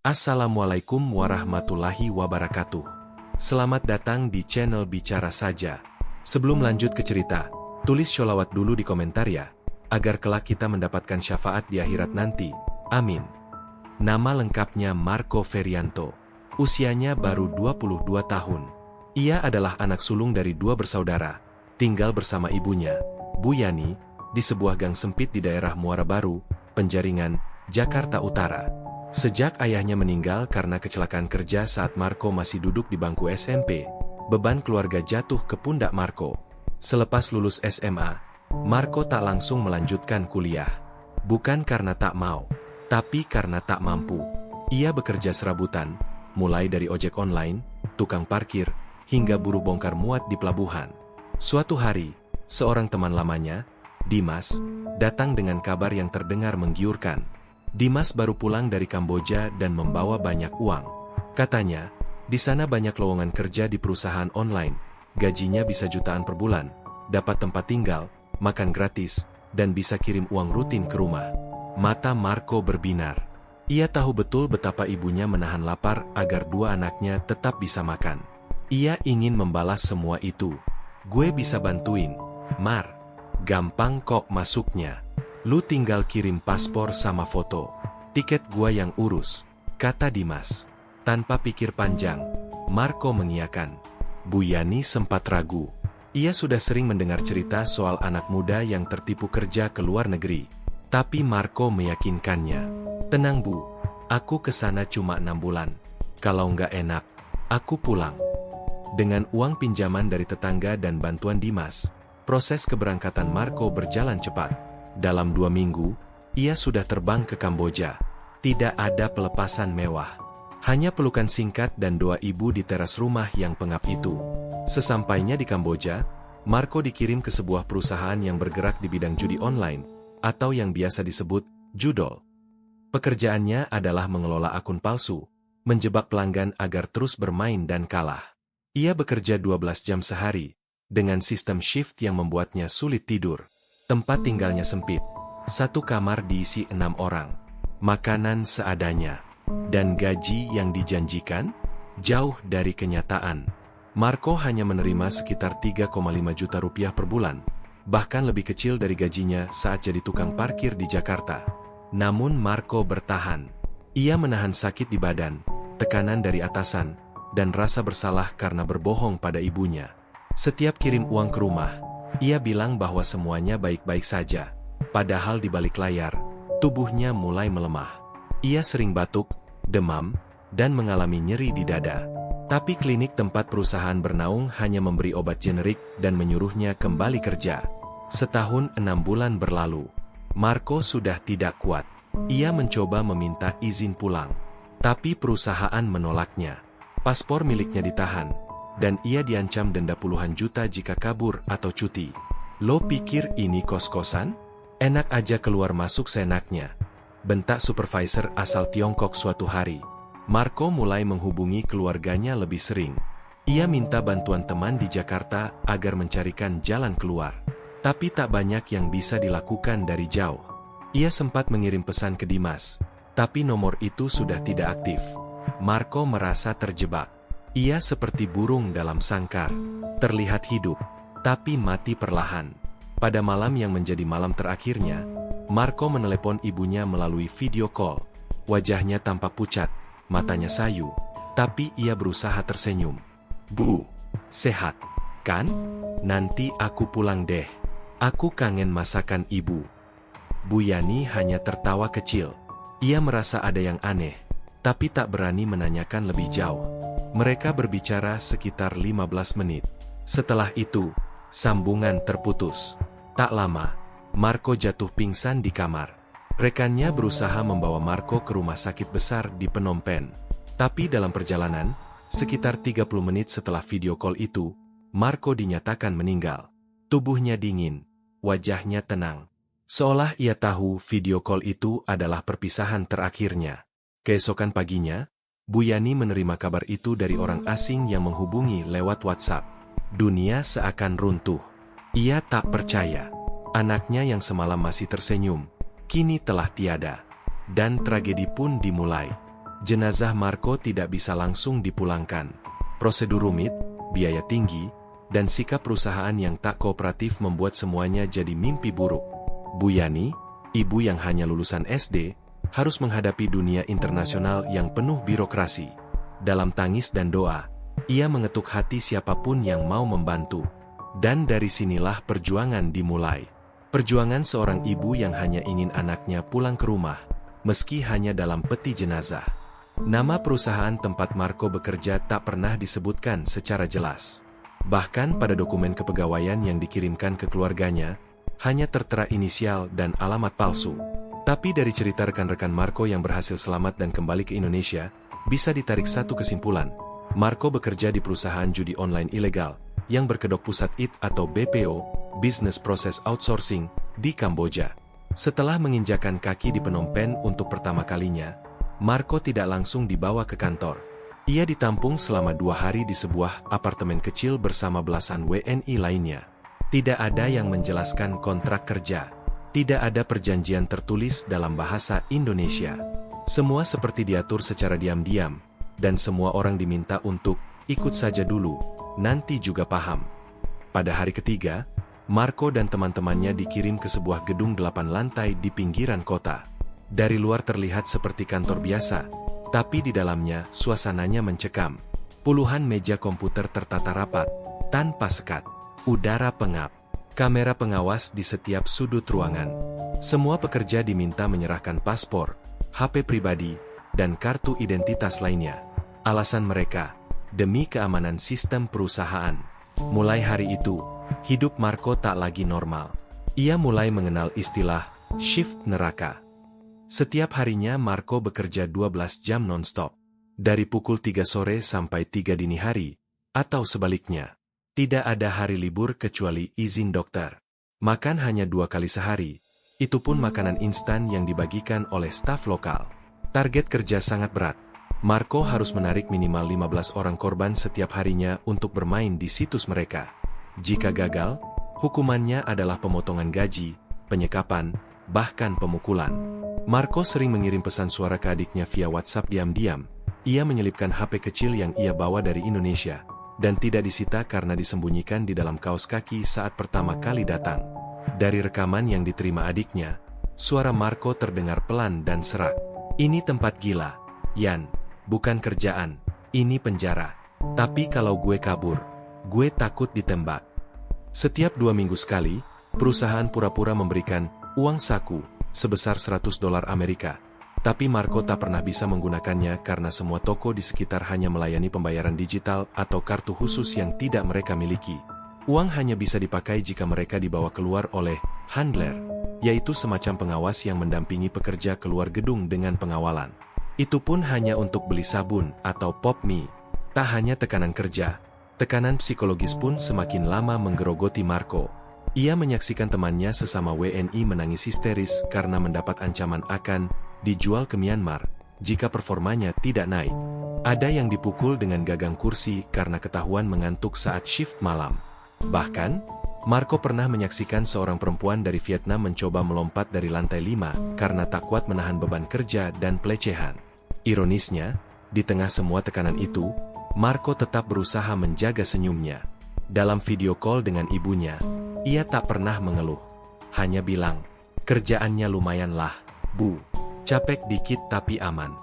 Assalamualaikum warahmatullahi wabarakatuh. Selamat datang di channel Bicara Saja. Sebelum lanjut ke cerita, tulis sholawat dulu di komentar ya, agar kelak kita mendapatkan syafaat di akhirat nanti. Amin. Nama lengkapnya Marco Ferianto. Usianya baru 22 tahun. Ia adalah anak sulung dari dua bersaudara, tinggal bersama ibunya, Bu Yani, di sebuah gang sempit di daerah Muara Baru, Penjaringan, Jakarta Utara. Sejak ayahnya meninggal karena kecelakaan kerja saat Marco masih duduk di bangku SMP, beban keluarga jatuh ke pundak Marco. Selepas lulus SMA, Marco tak langsung melanjutkan kuliah. Bukan karena tak mau, tapi karena tak mampu. Ia bekerja serabutan, mulai dari ojek online, tukang parkir, hingga buruh bongkar muat di pelabuhan. Suatu hari, seorang teman lamanya, Dimas, datang dengan kabar yang terdengar menggiurkan. Dimas baru pulang dari Kamboja dan membawa banyak uang. Katanya, di sana banyak lowongan kerja di perusahaan online, gajinya bisa jutaan per bulan, dapat tempat tinggal, makan gratis, dan bisa kirim uang rutin ke rumah. Mata Marco berbinar. Ia tahu betul betapa ibunya menahan lapar agar dua anaknya tetap bisa makan. Ia ingin membalas semua itu. Gue bisa bantuin, Mar. Gampang kok masuknya. Lu tinggal kirim paspor sama foto. Tiket gua yang urus, kata Dimas. Tanpa pikir panjang, Marco mengiyakan. Bu Yani sempat ragu. Ia sudah sering mendengar cerita soal anak muda yang tertipu kerja ke luar negeri. Tapi Marco meyakinkannya. Tenang Bu, aku kesana cuma 6 bulan. Kalau nggak enak, aku pulang. Dengan uang pinjaman dari tetangga dan bantuan Dimas, proses keberangkatan Marco berjalan cepat. Dalam 2 minggu, ia sudah terbang ke Kamboja. Tidak ada pelepasan mewah. Hanya pelukan singkat dan doa ibu di teras rumah yang pengap itu. Sesampainya di Kamboja, Marco dikirim ke sebuah perusahaan yang bergerak di bidang judi online, atau yang biasa disebut judol. Pekerjaannya adalah mengelola akun palsu, menjebak pelanggan agar terus bermain dan kalah. Ia bekerja 12 jam sehari, dengan sistem shift yang membuatnya sulit tidur. Tempat tinggalnya sempit, satu kamar diisi 6 orang, makanan seadanya, dan gaji yang dijanjikan jauh dari kenyataan. Marco hanya menerima sekitar 3,5 juta rupiah per bulan, bahkan lebih kecil dari gajinya saat jadi tukang parkir di Jakarta. Namun Marco bertahan. Ia menahan sakit di badan, tekanan dari atasan, dan rasa bersalah karena berbohong pada ibunya. Setiap kirim uang ke rumah, ia bilang bahwa semuanya baik-baik saja, padahal di balik layar, tubuhnya mulai melemah. Ia sering batuk, demam, dan mengalami nyeri di dada. Tapi klinik tempat perusahaan bernaung hanya memberi obat generik dan menyuruhnya kembali kerja. Setahun 6 bulan berlalu, Marco sudah tidak kuat. Ia mencoba meminta izin pulang, tapi perusahaan menolaknya. Paspor miliknya ditahan, dan ia diancam denda puluhan juta jika kabur atau cuti. Lo pikir ini kos-kosan? Enak aja keluar masuk seenaknya, bentak supervisor asal Tiongkok suatu hari. Marco mulai menghubungi keluarganya lebih sering. Ia minta bantuan teman di Jakarta agar mencarikan jalan keluar. Tapi tak banyak yang bisa dilakukan dari jauh. Ia sempat mengirim pesan ke Dimas, tapi nomor itu sudah tidak aktif. Marco merasa terjebak. Ia seperti burung dalam sangkar, terlihat hidup, tapi mati perlahan. Pada malam yang menjadi malam terakhirnya, Marco menelepon ibunya melalui video call. Wajahnya tampak pucat, matanya sayu, tapi ia berusaha tersenyum. Bu, sehat, kan? Nanti aku pulang deh. Aku kangen masakan ibu. Bu Yani hanya tertawa kecil. Ia merasa ada yang aneh, tapi tak berani menanyakan lebih jauh. Mereka berbicara sekitar 15 menit. Setelah itu, sambungan terputus. Tak lama, Marco jatuh pingsan di kamar. Rekannya berusaha membawa Marco ke rumah sakit besar di Phnom Penh. Tapi dalam perjalanan, sekitar 30 menit setelah video call itu, Marco dinyatakan meninggal. Tubuhnya dingin, wajahnya tenang. Seolah ia tahu video call itu adalah perpisahan terakhirnya. Keesokan paginya, Bu Yani menerima kabar itu dari orang asing yang menghubungi lewat WhatsApp. Dunia seakan runtuh. Ia tak percaya. Anaknya yang semalam masih tersenyum, kini telah tiada. Dan tragedi pun dimulai. Jenazah Marco tidak bisa langsung dipulangkan. Prosedur rumit, biaya tinggi, dan sikap perusahaan yang tak kooperatif membuat semuanya jadi mimpi buruk. Bu Yani, ibu yang hanya lulusan SD, harus menghadapi dunia internasional yang penuh birokrasi. Dalam tangis dan doa, ia mengetuk hati siapapun yang mau membantu. Dan dari sinilah perjuangan dimulai. Perjuangan seorang ibu yang hanya ingin anaknya pulang ke rumah, meski hanya dalam peti jenazah. Nama perusahaan tempat Marco bekerja tak pernah disebutkan secara jelas. Bahkan pada dokumen kepegawaian yang dikirimkan ke keluarganya, hanya tertera inisial dan alamat palsu. Tapi dari cerita rekan-rekan Marco yang berhasil selamat dan kembali ke Indonesia, bisa ditarik satu kesimpulan. Marco bekerja di perusahaan judi online ilegal, yang berkedok pusat IT atau BPO, Business Process Outsourcing, di Kamboja. Setelah menginjakan kaki di Phnom Penh untuk pertama kalinya, Marco tidak langsung dibawa ke kantor. Ia ditampung selama 2 hari di sebuah apartemen kecil bersama belasan WNI lainnya. Tidak ada yang menjelaskan kontrak kerja. Tidak ada perjanjian tertulis dalam bahasa Indonesia. Semua seperti diatur secara diam-diam, dan semua orang diminta untuk ikut saja dulu, nanti juga paham. Pada hari ketiga, Marco dan teman-temannya dikirim ke sebuah gedung 8 lantai di pinggiran kota. Dari luar terlihat seperti kantor biasa, tapi di dalamnya suasananya mencekam. Puluhan meja komputer tertata rapat, tanpa sekat, udara pengap, kamera pengawas di setiap sudut ruangan. Semua pekerja diminta menyerahkan paspor, HP pribadi, dan kartu identitas lainnya. Alasan mereka, demi keamanan sistem perusahaan. Mulai hari itu, hidup Marco tak lagi normal. Ia mulai mengenal istilah shift neraka. Setiap harinya Marco bekerja 12 jam non-stop. Dari pukul 3 sore sampai 3 dini hari, atau sebaliknya. Tidak ada hari libur kecuali izin dokter. Makan hanya 2 kali sehari, itu pun makanan instan yang dibagikan oleh staf lokal. Target kerja sangat berat. Marco harus menarik minimal 15 orang korban setiap harinya untuk bermain di situs mereka. Jika gagal, hukumannya adalah pemotongan gaji, penyekapan, bahkan pemukulan. Marco sering mengirim pesan suara ke adiknya via WhatsApp diam-diam. Ia menyelipkan HP kecil yang ia bawa dari Indonesia, dan tidak disita karena disembunyikan di dalam kaos kaki saat pertama kali datang. Dari rekaman yang diterima adiknya, suara Marco terdengar pelan dan serak. Ini tempat gila, Yan. Bukan kerjaan, ini penjara. Tapi kalau gue kabur, gue takut ditembak. Setiap 2 minggu sekali, perusahaan pura-pura memberikan uang saku sebesar $100 Amerika. Tapi Marco tak pernah bisa menggunakannya karena semua toko di sekitar hanya melayani pembayaran digital atau kartu khusus yang tidak mereka miliki. Uang hanya bisa dipakai jika mereka dibawa keluar oleh handler, yaitu semacam pengawas yang mendampingi pekerja keluar gedung dengan pengawalan. Itu pun hanya untuk beli sabun atau pop mie. Tak hanya tekanan kerja, tekanan psikologis pun semakin lama menggerogoti Marco. Ia menyaksikan temannya sesama WNI menangis histeris karena mendapat ancaman akan dijual ke Myanmar jika performanya tidak naik. Ada yang dipukul dengan gagang kursi karena ketahuan mengantuk saat shift malam. Bahkan, Marco pernah menyaksikan seorang perempuan dari Vietnam mencoba melompat dari lantai 5 karena tak kuat menahan beban kerja dan pelecehan. Ironisnya, di tengah semua tekanan itu, Marco tetap berusaha menjaga senyumnya. Dalam video call dengan ibunya, ia tak pernah mengeluh. Hanya bilang, kerjaannya lumayan lah, Bu. Capek dikit tapi aman.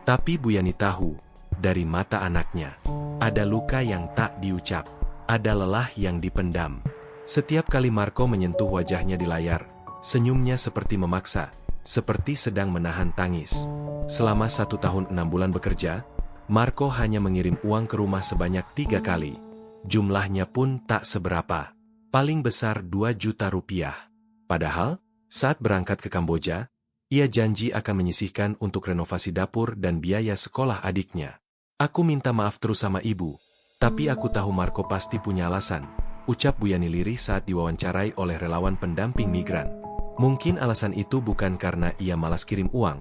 Tapi Bu Yani tahu, dari mata anaknya, ada luka yang tak diucap, ada lelah yang dipendam. Setiap kali Marco menyentuh wajahnya di layar, senyumnya seperti memaksa, seperti sedang menahan tangis. Selama 1 tahun 6 bulan bekerja, Marco hanya mengirim uang ke rumah sebanyak 3 kali. Jumlahnya pun tak seberapa. Paling besar 2 juta rupiah. Padahal, saat berangkat ke Kamboja, ia janji akan menyisihkan untuk renovasi dapur dan biaya sekolah adiknya. Aku minta maaf terus sama ibu, tapi aku tahu Marco pasti punya alasan, ucap Bu Yani lirih saat diwawancarai oleh relawan pendamping migran. Mungkin alasan itu bukan karena ia malas kirim uang,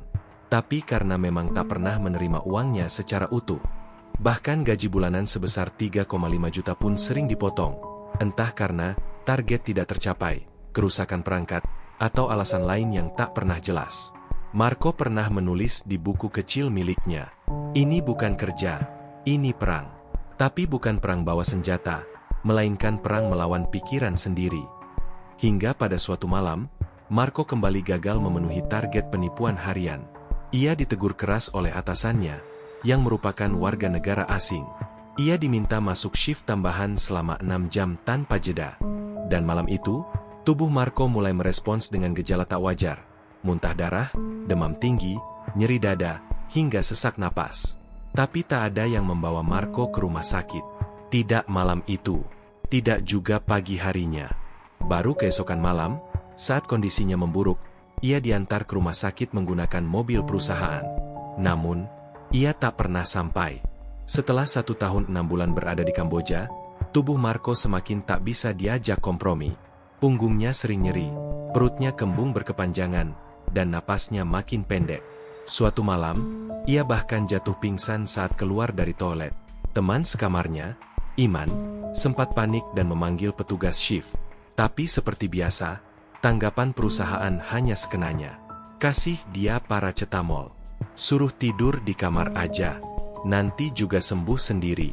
tapi karena memang tak pernah menerima uangnya secara utuh. Bahkan gaji bulanan sebesar 3,5 juta pun sering dipotong, entah karena target tidak tercapai, kerusakan perangkat, atau alasan lain yang tak pernah jelas. Marco pernah menulis di buku kecil miliknya, "Ini bukan kerja, ini perang." Tapi bukan perang bawa senjata, melainkan perang melawan pikiran sendiri. Hingga pada suatu malam, Marco kembali gagal memenuhi target penipuan harian. Ia ditegur keras oleh atasannya, yang merupakan warga negara asing. Ia diminta masuk shift tambahan selama 6 jam tanpa jeda. Dan malam itu, tubuh Marco mulai merespons dengan gejala tak wajar. Muntah darah, demam tinggi, nyeri dada, hingga sesak napas. Tapi tak ada yang membawa Marco ke rumah sakit. Tidak malam itu, tidak juga pagi harinya. Baru keesokan malam, saat kondisinya memburuk, ia diantar ke rumah sakit menggunakan mobil perusahaan. Namun, ia tak pernah sampai. Setelah 1 tahun 6 bulan berada di Kamboja, tubuh Marco semakin tak bisa diajak kompromi. Punggungnya sering nyeri, perutnya kembung berkepanjangan, dan napasnya makin pendek. Suatu malam, ia bahkan jatuh pingsan saat keluar dari toilet. Teman sekamarnya, Iman, sempat panik dan memanggil petugas shift. Tapi seperti biasa, tanggapan perusahaan hanya sekenanya. "Kasih dia paracetamol. Suruh tidur di kamar aja. Nanti juga sembuh sendiri."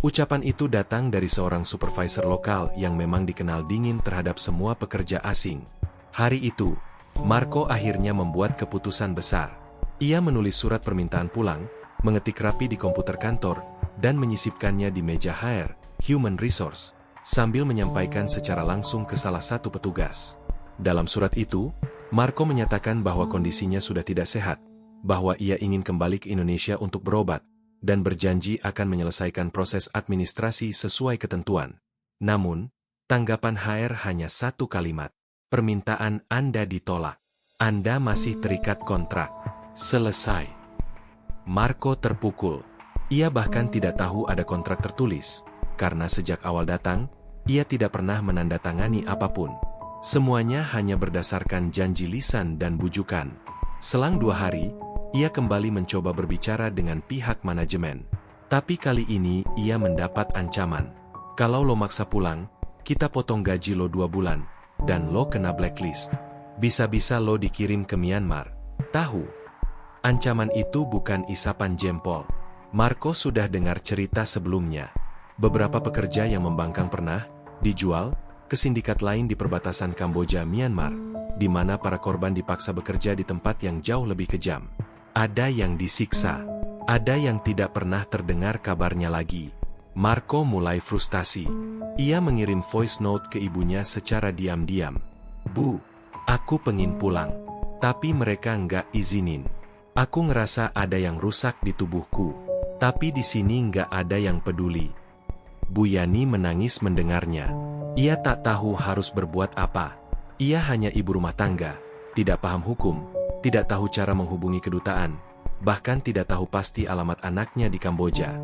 Ucapan itu datang dari seorang supervisor lokal yang memang dikenal dingin terhadap semua pekerja asing. Hari itu, Marco akhirnya membuat keputusan besar. Ia menulis surat permintaan pulang, mengetik rapi di komputer kantor, dan menyisipkannya di meja HR, Human Resource, sambil menyampaikan secara langsung ke salah satu petugas. Dalam surat itu, Marco menyatakan bahwa kondisinya sudah tidak sehat, bahwa ia ingin kembali ke Indonesia untuk berobat, dan berjanji akan menyelesaikan proses administrasi sesuai ketentuan. Namun, tanggapan HR hanya satu kalimat, "Permintaan Anda ditolak. Anda masih terikat kontrak. Selesai." Marco terpukul. Ia bahkan tidak tahu ada kontrak tertulis, karena sejak awal datang, ia tidak pernah menandatangani apapun. Semuanya hanya berdasarkan janji lisan dan bujukan. Selang 2 hari, ia kembali mencoba berbicara dengan pihak manajemen. Tapi kali ini ia mendapat ancaman. "Kalau lo maksa pulang, kita potong gaji lo 2 bulan, dan lo kena blacklist. Bisa-bisa lo dikirim ke Myanmar. Tahu?" Ancaman itu bukan isapan jempol. Marco sudah dengar cerita sebelumnya. Beberapa pekerja yang membangkang pernah dijual ke sindikat lain di perbatasan Kamboja-Myanmar, di mana para korban dipaksa bekerja di tempat yang jauh lebih kejam. Ada yang disiksa, ada yang tidak pernah terdengar kabarnya lagi. Marco mulai frustasi. Ia mengirim voice note ke ibunya secara diam-diam. "Bu, aku pengen pulang, tapi mereka nggak izinin. Aku ngerasa ada yang rusak di tubuhku, tapi di sini nggak ada yang peduli." Bu Yani menangis mendengarnya. Ia tak tahu harus berbuat apa. Ia hanya ibu rumah tangga, tidak paham hukum, tidak tahu cara menghubungi kedutaan, bahkan tidak tahu pasti alamat anaknya di Kamboja.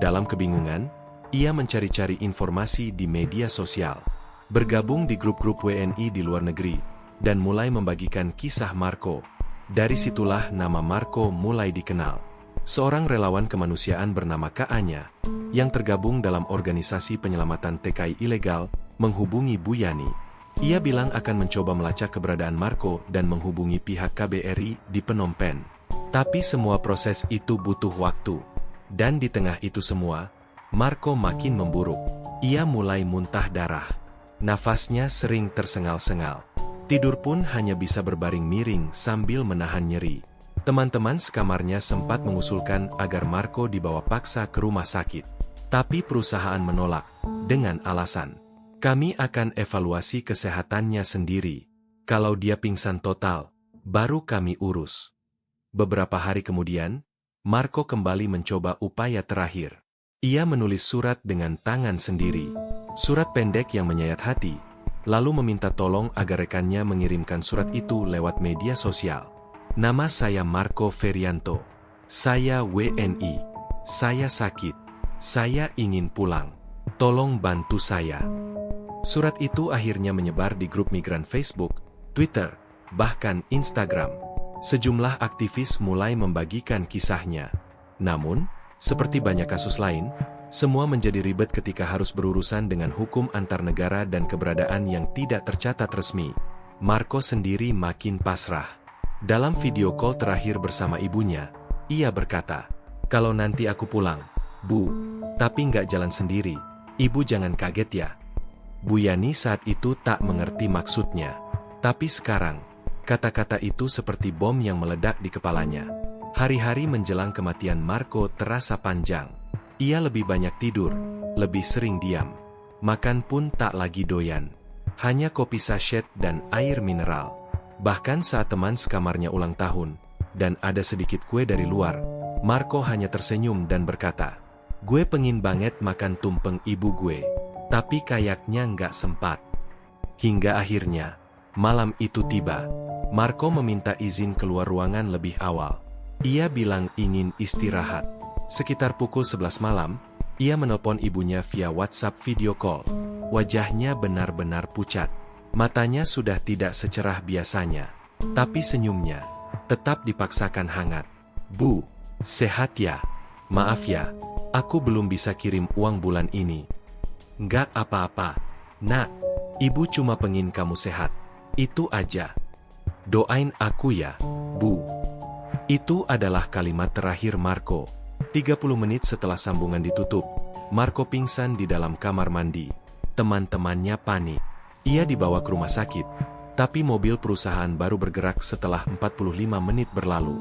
Dalam kebingungan, ia mencari-cari informasi di media sosial, bergabung di grup-grup WNI di luar negeri, dan mulai membagikan kisah Marco. Dari situlah nama Marco mulai dikenal. Seorang relawan kemanusiaan bernama Kak Anya, yang tergabung dalam organisasi penyelamatan TKI ilegal, menghubungi Bu Yani. Ia bilang akan mencoba melacak keberadaan Marco dan menghubungi pihak KBRI di Phnom Penh. Tapi semua proses itu butuh waktu. Dan di tengah itu semua, Marco makin memburuk. Ia mulai muntah darah. Nafasnya sering tersengal-sengal. Tidur pun hanya bisa berbaring miring sambil menahan nyeri. Teman-teman sekamarnya sempat mengusulkan agar Marco dibawa paksa ke rumah sakit. Tapi perusahaan menolak, dengan alasan, "Kami akan evaluasi kesehatannya sendiri. Kalau dia pingsan total, baru kami urus." Beberapa hari kemudian, Marco kembali mencoba upaya terakhir. Ia menulis surat dengan tangan sendiri. Surat pendek yang menyayat hati, lalu meminta tolong agar rekannya mengirimkan surat itu lewat media sosial. "Nama saya Marco Ferianto. Saya WNI. Saya sakit. Saya ingin pulang. Tolong bantu saya." Surat itu akhirnya menyebar di grup migran Facebook, Twitter, bahkan Instagram. Sejumlah aktivis mulai membagikan kisahnya. Namun, seperti banyak kasus lain, semua menjadi ribet ketika harus berurusan dengan hukum antar negara dan keberadaan yang tidak tercatat resmi. Marco sendiri makin pasrah. Dalam video call terakhir bersama ibunya, ia berkata, "Kalau nanti aku pulang, Bu, tapi nggak jalan sendiri, Ibu jangan kaget ya." Bu Yani saat itu tak mengerti maksudnya. Tapi sekarang, kata-kata itu seperti bom yang meledak di kepalanya. Hari-hari menjelang kematian Marco terasa panjang. Ia lebih banyak tidur, lebih sering diam. Makan pun tak lagi doyan. Hanya kopi sachet dan air mineral. Bahkan saat teman sekamarnya ulang tahun, dan ada sedikit kue dari luar, Marco hanya tersenyum dan berkata, "Gue pengin banget makan tumpeng ibu gue, tapi kayaknya nggak sempat." Hingga akhirnya, malam itu tiba. Marco meminta izin keluar ruangan lebih awal. Ia bilang ingin istirahat. Sekitar pukul 11 malam, ia menelpon ibunya via WhatsApp video call. Wajahnya benar-benar pucat. Matanya sudah tidak secerah biasanya. Tapi senyumnya tetap dipaksakan hangat. "Bu, sehat ya? Maaf ya, aku belum bisa kirim uang bulan ini." "Nggak apa-apa, Nak. Ibu cuma pengen kamu sehat. Itu aja. Doain aku ya, Bu." Itu adalah kalimat terakhir Marco. 30 menit setelah sambungan ditutup, Marco pingsan di dalam kamar mandi. Teman-temannya panik. Ia dibawa ke rumah sakit, tapi mobil perusahaan baru bergerak setelah 45 menit berlalu.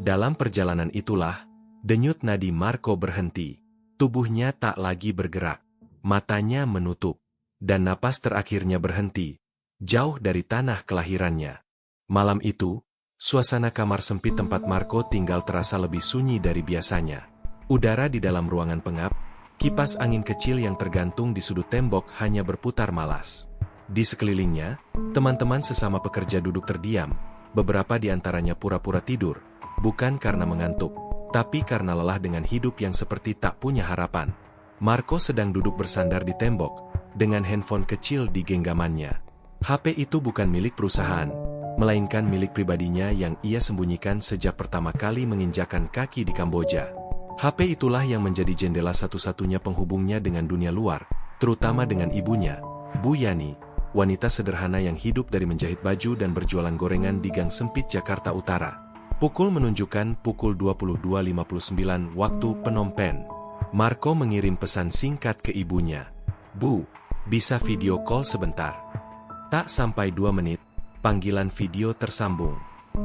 Dalam perjalanan itulah, denyut nadi Marco berhenti. Tubuhnya tak lagi bergerak. Matanya menutup. Dan napas terakhirnya berhenti, jauh dari tanah kelahirannya. Malam itu, suasana kamar sempit tempat Marco tinggal terasa lebih sunyi dari biasanya. Udara di dalam ruangan pengap, kipas angin kecil yang tergantung di sudut tembok hanya berputar malas. Di sekelilingnya, teman-teman sesama pekerja duduk terdiam, beberapa di antaranya pura-pura tidur, bukan karena mengantuk, tapi karena lelah dengan hidup yang seperti tak punya harapan. Marco sedang duduk bersandar di tembok, dengan handphone kecil di genggamannya. HP itu bukan milik perusahaan, melainkan milik pribadinya yang ia sembunyikan sejak pertama kali menginjakan kaki di Kamboja. HP itulah yang menjadi jendela satu-satunya penghubungnya dengan dunia luar, terutama dengan ibunya, Bu Yani, wanita sederhana yang hidup dari menjahit baju dan berjualan gorengan di gang sempit Jakarta Utara. Pukul menunjukkan pukul 22.59 waktu Phnom Penh. Marco mengirim pesan singkat ke ibunya. "Bu, bisa video call sebentar?" Tak sampai 2 menit, panggilan video tersambung.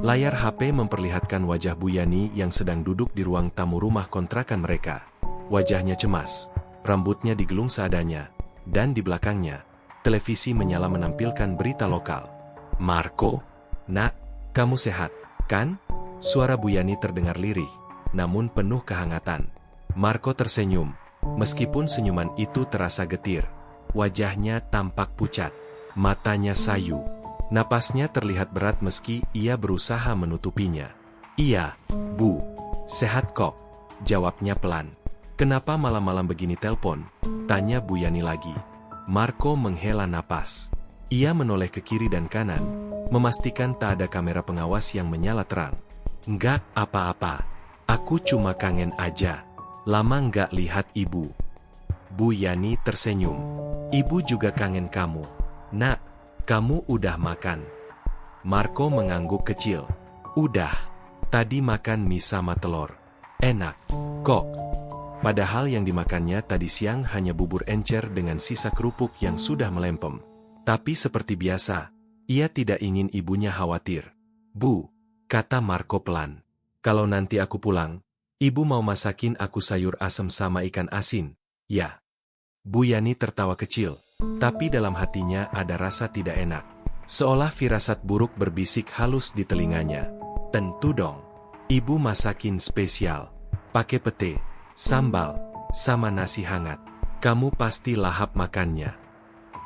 Layar HP memperlihatkan wajah Bu Yani yang sedang duduk di ruang tamu rumah kontrakan mereka. Wajahnya cemas, rambutnya digelung seadanya, dan di belakangnya, televisi menyala menampilkan berita lokal. "Marco, Nak, kamu sehat, kan?" Suara Bu Yani terdengar lirih, namun penuh kehangatan. Marco tersenyum, meskipun senyuman itu terasa getir. Wajahnya tampak pucat, matanya sayu. Napasnya terlihat berat meski ia berusaha menutupinya. "Iya, Bu, sehat kok," jawabnya pelan. "Kenapa malam-malam begini telpon?" tanya Bu Yani lagi. Marco menghela napas. Ia menoleh ke kiri dan kanan, memastikan tak ada kamera pengawas yang menyala terang. "Nggak apa-apa, aku cuma kangen aja. Lama nggak lihat ibu." Bu Yani tersenyum. "Ibu juga kangen kamu. Nak, kamu udah makan?" Marco mengangguk kecil. "Udah, tadi makan mie sama telur. Enak kok." Padahal yang dimakannya tadi siang hanya bubur encer dengan sisa kerupuk yang sudah melempem. Tapi seperti biasa, ia tidak ingin ibunya khawatir. "Bu," kata Marco pelan, "kalau nanti aku pulang, ibu mau masakin aku sayur asem sama ikan asin, ya?" Bu Yani tertawa kecil, tapi dalam hatinya ada rasa tidak enak. Seolah firasat buruk berbisik halus di telinganya. "Tentu dong. Ibu masakin spesial. Pakai pete, sambal, sama nasi hangat. Kamu pasti lahap makannya."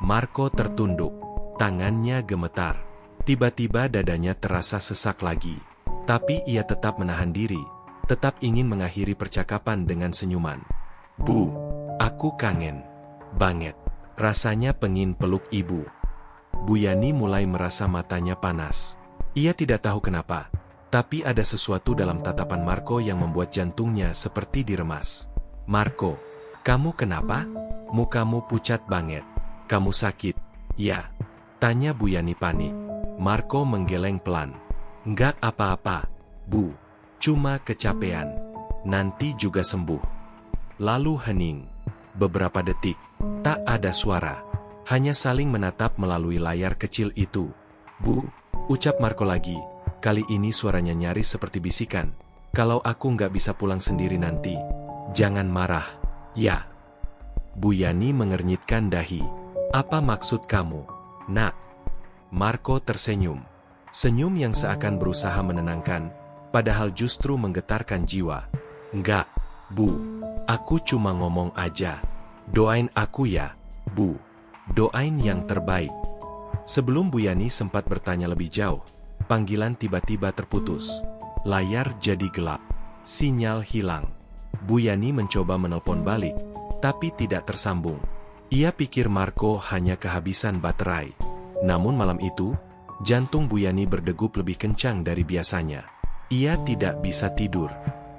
Marco tertunduk, tangannya gemetar. Tiba-tiba dadanya terasa sesak lagi. Tapi ia tetap menahan diri, tetap ingin mengakhiri percakapan dengan senyuman. "Bu, aku kangen banget. Rasanya pengin peluk ibu." Bu Yani mulai merasa matanya panas. Ia tidak tahu kenapa, tapi ada sesuatu dalam tatapan Marco yang membuat jantungnya seperti diremas. "Marco, kamu kenapa? Mukamu pucat banget. Kamu sakit, ya?" tanya Bu Yani panik. Marco menggeleng pelan. Nggak apa-apa, Bu. Cuma kecapean. Nanti juga sembuh. Lalu hening. Beberapa detik, tak ada suara. Hanya saling menatap melalui layar kecil itu. Bu, ucap Marco lagi. Kali ini suaranya nyaris seperti bisikan. Kalau aku nggak bisa pulang sendiri nanti, jangan marah, ya. Bu Yani mengernyitkan dahi. Apa maksud kamu, Nak? Marco tersenyum. Senyum yang seakan berusaha menenangkan, padahal justru menggetarkan jiwa. Enggak, Bu. Aku cuma ngomong aja. Doain aku ya, Bu. Doain yang terbaik. Sebelum Bu Yani sempat bertanya lebih jauh, panggilan tiba-tiba terputus. Layar jadi gelap. Sinyal hilang. Bu Yani mencoba menelpon balik, tapi tidak tersambung. Ia pikir Marco hanya kehabisan baterai. Namun malam itu, jantung Bu Yani berdegup lebih kencang dari biasanya. Ia tidak bisa tidur.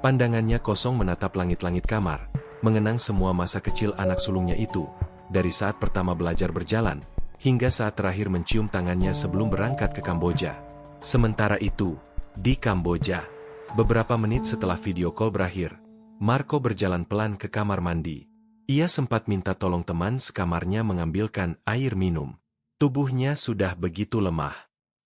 Pandangannya kosong menatap langit-langit kamar, mengenang semua masa kecil anak sulungnya itu, dari saat pertama belajar berjalan, hingga saat terakhir mencium tangannya sebelum berangkat ke Kamboja. Sementara itu, di Kamboja, beberapa menit setelah video call berakhir, Marco berjalan pelan ke kamar mandi. Ia sempat minta tolong teman sekamarnya mengambilkan air minum. Tubuhnya sudah begitu lemah,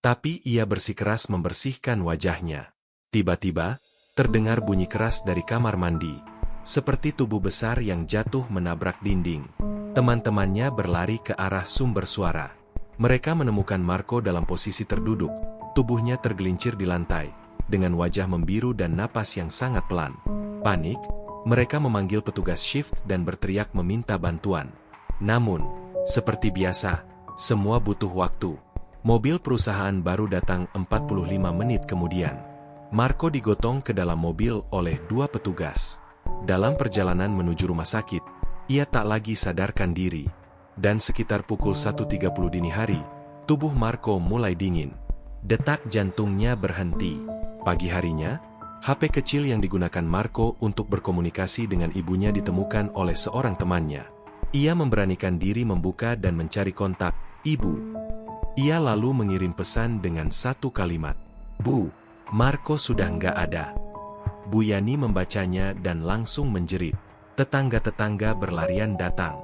tapi ia bersikeras membersihkan wajahnya. Tiba-tiba, terdengar bunyi keras dari kamar mandi, seperti tubuh besar yang jatuh menabrak dinding. Teman-temannya berlari ke arah sumber suara. Mereka menemukan Marco dalam posisi terduduk, tubuhnya tergelincir di lantai, dengan wajah membiru dan napas yang sangat pelan. Panik, mereka memanggil petugas shift dan berteriak meminta bantuan. Namun, seperti biasa, semua butuh waktu. Mobil perusahaan baru datang 45 menit kemudian. Marco digotong ke dalam mobil oleh 2 petugas. Dalam perjalanan menuju rumah sakit, ia tak lagi sadarkan diri. Dan sekitar pukul 1.30 dini hari, tubuh Marco mulai dingin. Detak jantungnya berhenti. Pagi harinya, HP kecil yang digunakan Marco untuk berkomunikasi dengan ibunya ditemukan oleh seorang temannya. Ia memberanikan diri membuka dan mencari kontak, "Ibu." Ia lalu mengirim pesan dengan satu kalimat, "Bu, Marco sudah nggak ada." Bu Yani membacanya dan langsung menjerit. Tetangga-tetangga berlarian datang.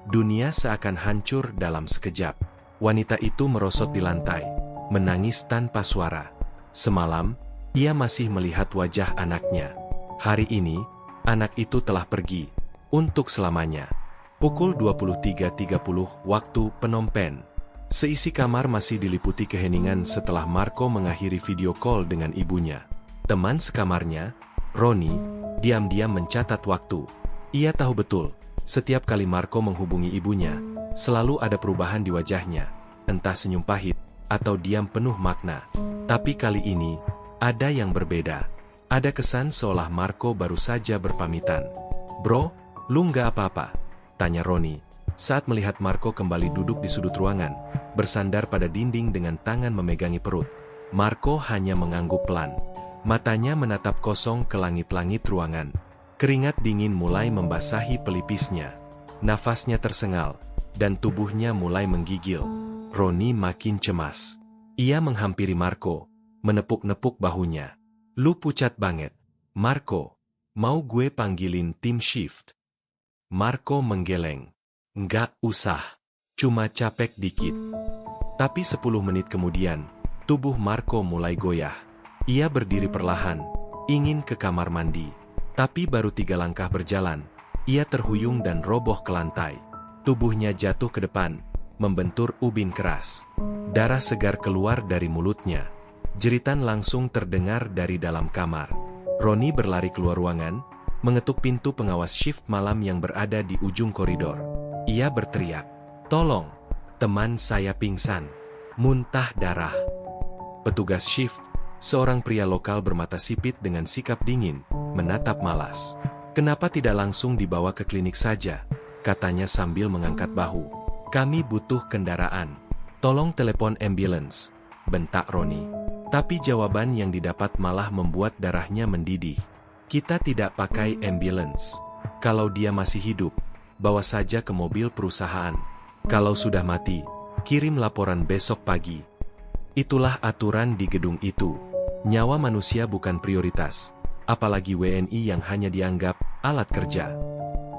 Dunia seakan hancur dalam sekejap. Wanita itu merosot di lantai, menangis tanpa suara. Semalam, ia masih melihat wajah anaknya. Hari ini, anak itu telah pergi, untuk selamanya. Pukul 23.30 waktu Phnom Penh. Seisi kamar masih diliputi keheningan setelah Marco mengakhiri video call dengan ibunya. Teman sekamarnya, Roni, diam-diam mencatat waktu. Ia tahu betul, setiap kali Marco menghubungi ibunya, selalu ada perubahan di wajahnya, entah senyum pahit, atau diam penuh makna. Tapi kali ini, ada yang berbeda. Ada kesan seolah Marco baru saja berpamitan. "Bro, lu nggak apa-apa?" tanya Roni, saat melihat Marco kembali duduk di sudut ruangan, bersandar pada dinding dengan tangan memegangi perut. Marco hanya mengangguk pelan. Matanya menatap kosong ke langit-langit ruangan. Keringat dingin mulai membasahi pelipisnya. Nafasnya tersengal, dan tubuhnya mulai menggigil. Roni makin cemas. Ia menghampiri Marco, menepuk-nepuk bahunya. "Lu pucat banget, Marco. Mau gue panggilin tim shift?" Marco menggeleng. "Nggak usah. Cuma capek dikit." Tapi 10 menit kemudian, tubuh Marco mulai goyah. Ia berdiri perlahan, ingin ke kamar mandi. Tapi baru 3 langkah berjalan, ia terhuyung dan roboh ke lantai. Tubuhnya jatuh ke depan, membentur ubin keras. Darah segar keluar dari mulutnya. Jeritan langsung terdengar dari dalam kamar. Roni berlari keluar ruangan, mengetuk pintu pengawas shift malam yang berada di ujung koridor. Ia berteriak, "Tolong, teman saya pingsan, muntah darah." Petugas shift, seorang pria lokal bermata sipit dengan sikap dingin, menatap malas. "Kenapa tidak langsung dibawa ke klinik saja?" katanya sambil mengangkat bahu. "Kami butuh kendaraan. Tolong telepon ambulans," bentak Roni. Tapi jawaban yang didapat malah membuat darahnya mendidih. "Kita tidak pakai ambulans. Kalau dia masih hidup, bawa saja ke mobil perusahaan. Kalau sudah mati, kirim laporan besok pagi." Itulah aturan di gedung itu. Nyawa manusia bukan prioritas, apalagi WNI yang hanya dianggap alat kerja.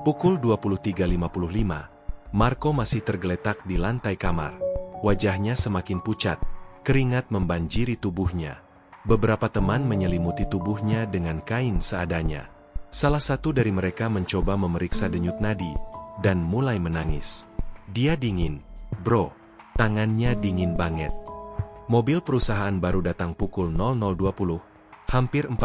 Pukul 23.55, Marco masih tergeletak di lantai kamar. Wajahnya semakin pucat, keringat membanjiri tubuhnya. Beberapa teman menyelimuti tubuhnya dengan kain seadanya. Salah satu dari mereka mencoba memeriksa denyut nadi, dan mulai menangis. Dia dingin, bro. Tangannya dingin banget. Mobil perusahaan baru datang pukul 00.20, hampir 45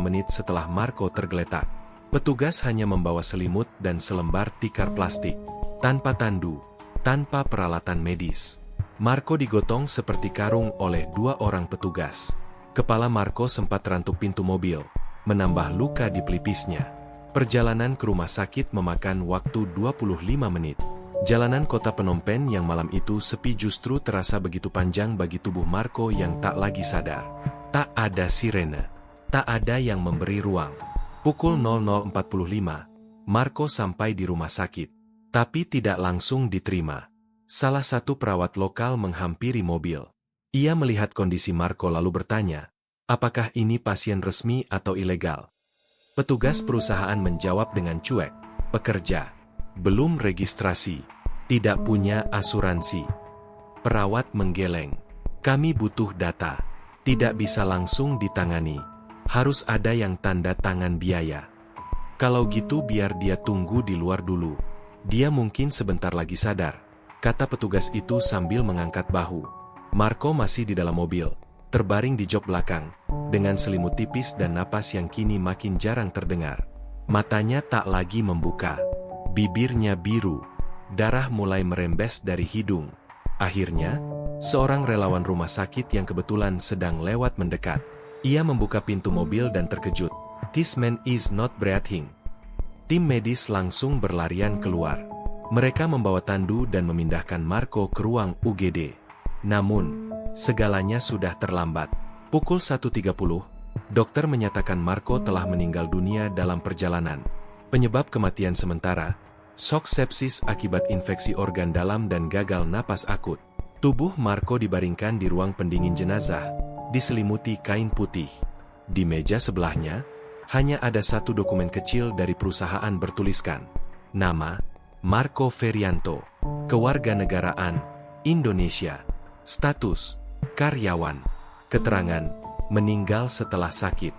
menit setelah Marco tergeletak. Petugas hanya membawa selimut dan selembar tikar plastik. Tanpa tandu, tanpa peralatan medis. Marco digotong seperti karung oleh 2 orang petugas. Kepala Marco sempat rantuk pintu mobil, menambah luka di pelipisnya. Perjalanan ke rumah sakit memakan waktu 25 menit. Jalanan kota Phnom Penh yang malam itu sepi justru terasa begitu panjang bagi tubuh Marco yang tak lagi sadar. Tak ada sirene. Tak ada yang memberi ruang. Pukul 00.45, Marco sampai di rumah sakit. Tapi tidak langsung diterima. Salah satu perawat lokal menghampiri mobil. Ia melihat kondisi Marco lalu bertanya, apakah ini pasien resmi atau ilegal? Petugas perusahaan menjawab dengan cuek, pekerja. Belum registrasi. Tidak punya asuransi. Perawat menggeleng. Kami butuh data. Tidak bisa langsung ditangani. Harus ada yang tanda tangan biaya. Kalau gitu biar dia tunggu di luar dulu. Dia mungkin sebentar lagi sadar, kata petugas itu sambil mengangkat bahu. Marco masih di dalam mobil, terbaring di jok belakang, dengan selimut tipis dan napas yang kini makin jarang terdengar. Matanya tak lagi membuka. Bibirnya biru. Darah mulai merembes dari hidung. Akhirnya, seorang relawan rumah sakit yang kebetulan sedang lewat mendekat. Ia membuka pintu mobil dan terkejut. This man is not breathing. Tim medis langsung berlarian keluar. Mereka membawa tandu dan memindahkan Marco ke ruang UGD. Namun, segalanya sudah terlambat. Pukul 1.30, dokter menyatakan Marco telah meninggal dunia dalam perjalanan. Penyebab kematian sementara, shock sepsis akibat infeksi organ dalam dan gagal napas akut. Tubuh Marco dibaringkan di ruang pendingin jenazah, diselimuti kain putih. Di meja sebelahnya, hanya ada satu dokumen kecil dari perusahaan bertuliskan nama, Marco Ferianto, kewarganegaraan, Indonesia, status, karyawan, keterangan, meninggal setelah sakit.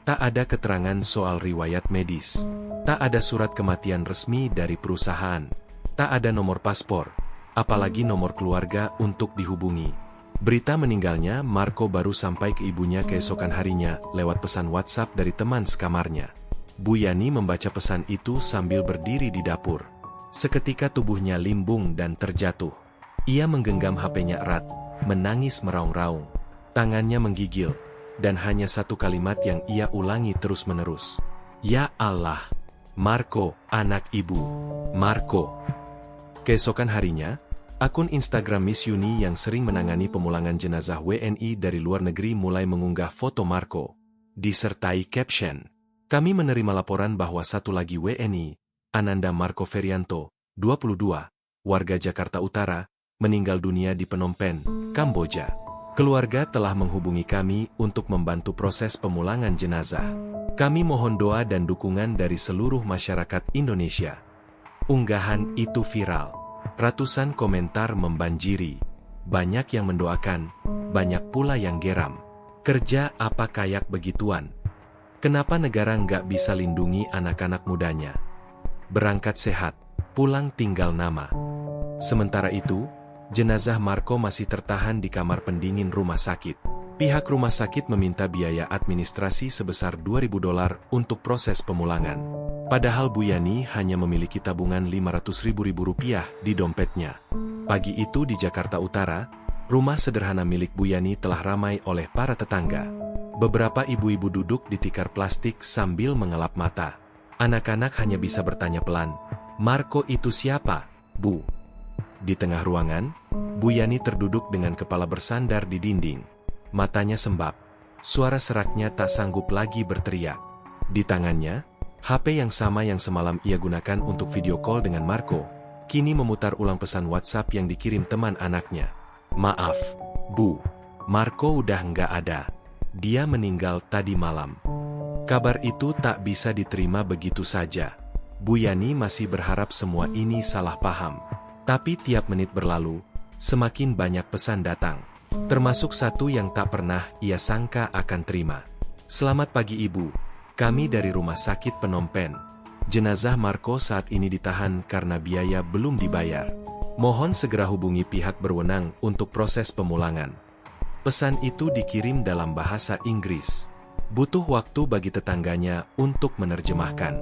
Tak ada keterangan soal riwayat medis, tak ada surat kematian resmi dari perusahaan, tak ada nomor paspor, apalagi nomor keluarga untuk dihubungi. Berita meninggalnya Marco baru sampai ke ibunya keesokan harinya lewat pesan WhatsApp dari teman sekamarnya. Bu Yani membaca pesan itu sambil berdiri di dapur. Seketika tubuhnya limbung dan terjatuh. Ia menggenggam HP-nya erat, menangis meraung-raung. Tangannya menggigil, dan hanya satu kalimat yang ia ulangi terus-menerus. Ya Allah, Marco, anak ibu, Marco. Keesokan harinya, akun Instagram Miss Yuni yang sering menangani pemulangan jenazah WNI dari luar negeri mulai mengunggah foto Marco, disertai caption, "Kami menerima laporan bahwa satu lagi WNI, Ananda Marco Ferianto, 22, warga Jakarta Utara, meninggal dunia di Phnom Penh, Kamboja. Keluarga telah menghubungi kami untuk membantu proses pemulangan jenazah. Kami mohon doa dan dukungan dari seluruh masyarakat Indonesia." Unggahan itu viral. Ratusan komentar membanjiri. Banyak yang mendoakan, banyak pula yang geram. Kerja apa kayak begituan? Kenapa negara nggak bisa lindungi anak-anak mudanya? Berangkat sehat, pulang tinggal nama. Sementara itu, jenazah Marco masih tertahan di kamar pendingin rumah sakit. Pihak rumah sakit meminta biaya administrasi sebesar $2.000 untuk proses pemulangan. Padahal Bu Yani hanya memiliki tabungan Rp500.000 di dompetnya. Pagi itu di Jakarta Utara, rumah sederhana milik Bu Yani telah ramai oleh para tetangga. Beberapa ibu-ibu duduk di tikar plastik sambil mengelap mata. Anak-anak hanya bisa bertanya pelan, "Marco itu siapa, Bu?" Di tengah ruangan, Bu Yani terduduk dengan kepala bersandar di dinding. Matanya sembab. Suara seraknya tak sanggup lagi berteriak. Di tangannya, HP yang sama yang semalam ia gunakan untuk video call dengan Marco, kini memutar ulang pesan WhatsApp yang dikirim teman anaknya. "Maaf, Bu. Marco udah nggak ada. Dia meninggal tadi malam. Kabar itu tak bisa diterima begitu saja. Bu Yani masih berharap semua ini salah paham. Tapi tiap menit berlalu, semakin banyak pesan datang. Termasuk satu yang tak pernah ia sangka akan terima. Selamat pagi Ibu, kami dari Rumah Sakit Phnom Penh. Jenazah Marco saat ini ditahan karena biaya belum dibayar. Mohon segera hubungi pihak berwenang untuk proses pemulangan. Pesan itu dikirim dalam bahasa Inggris. Butuh waktu bagi tetangganya untuk menerjemahkan.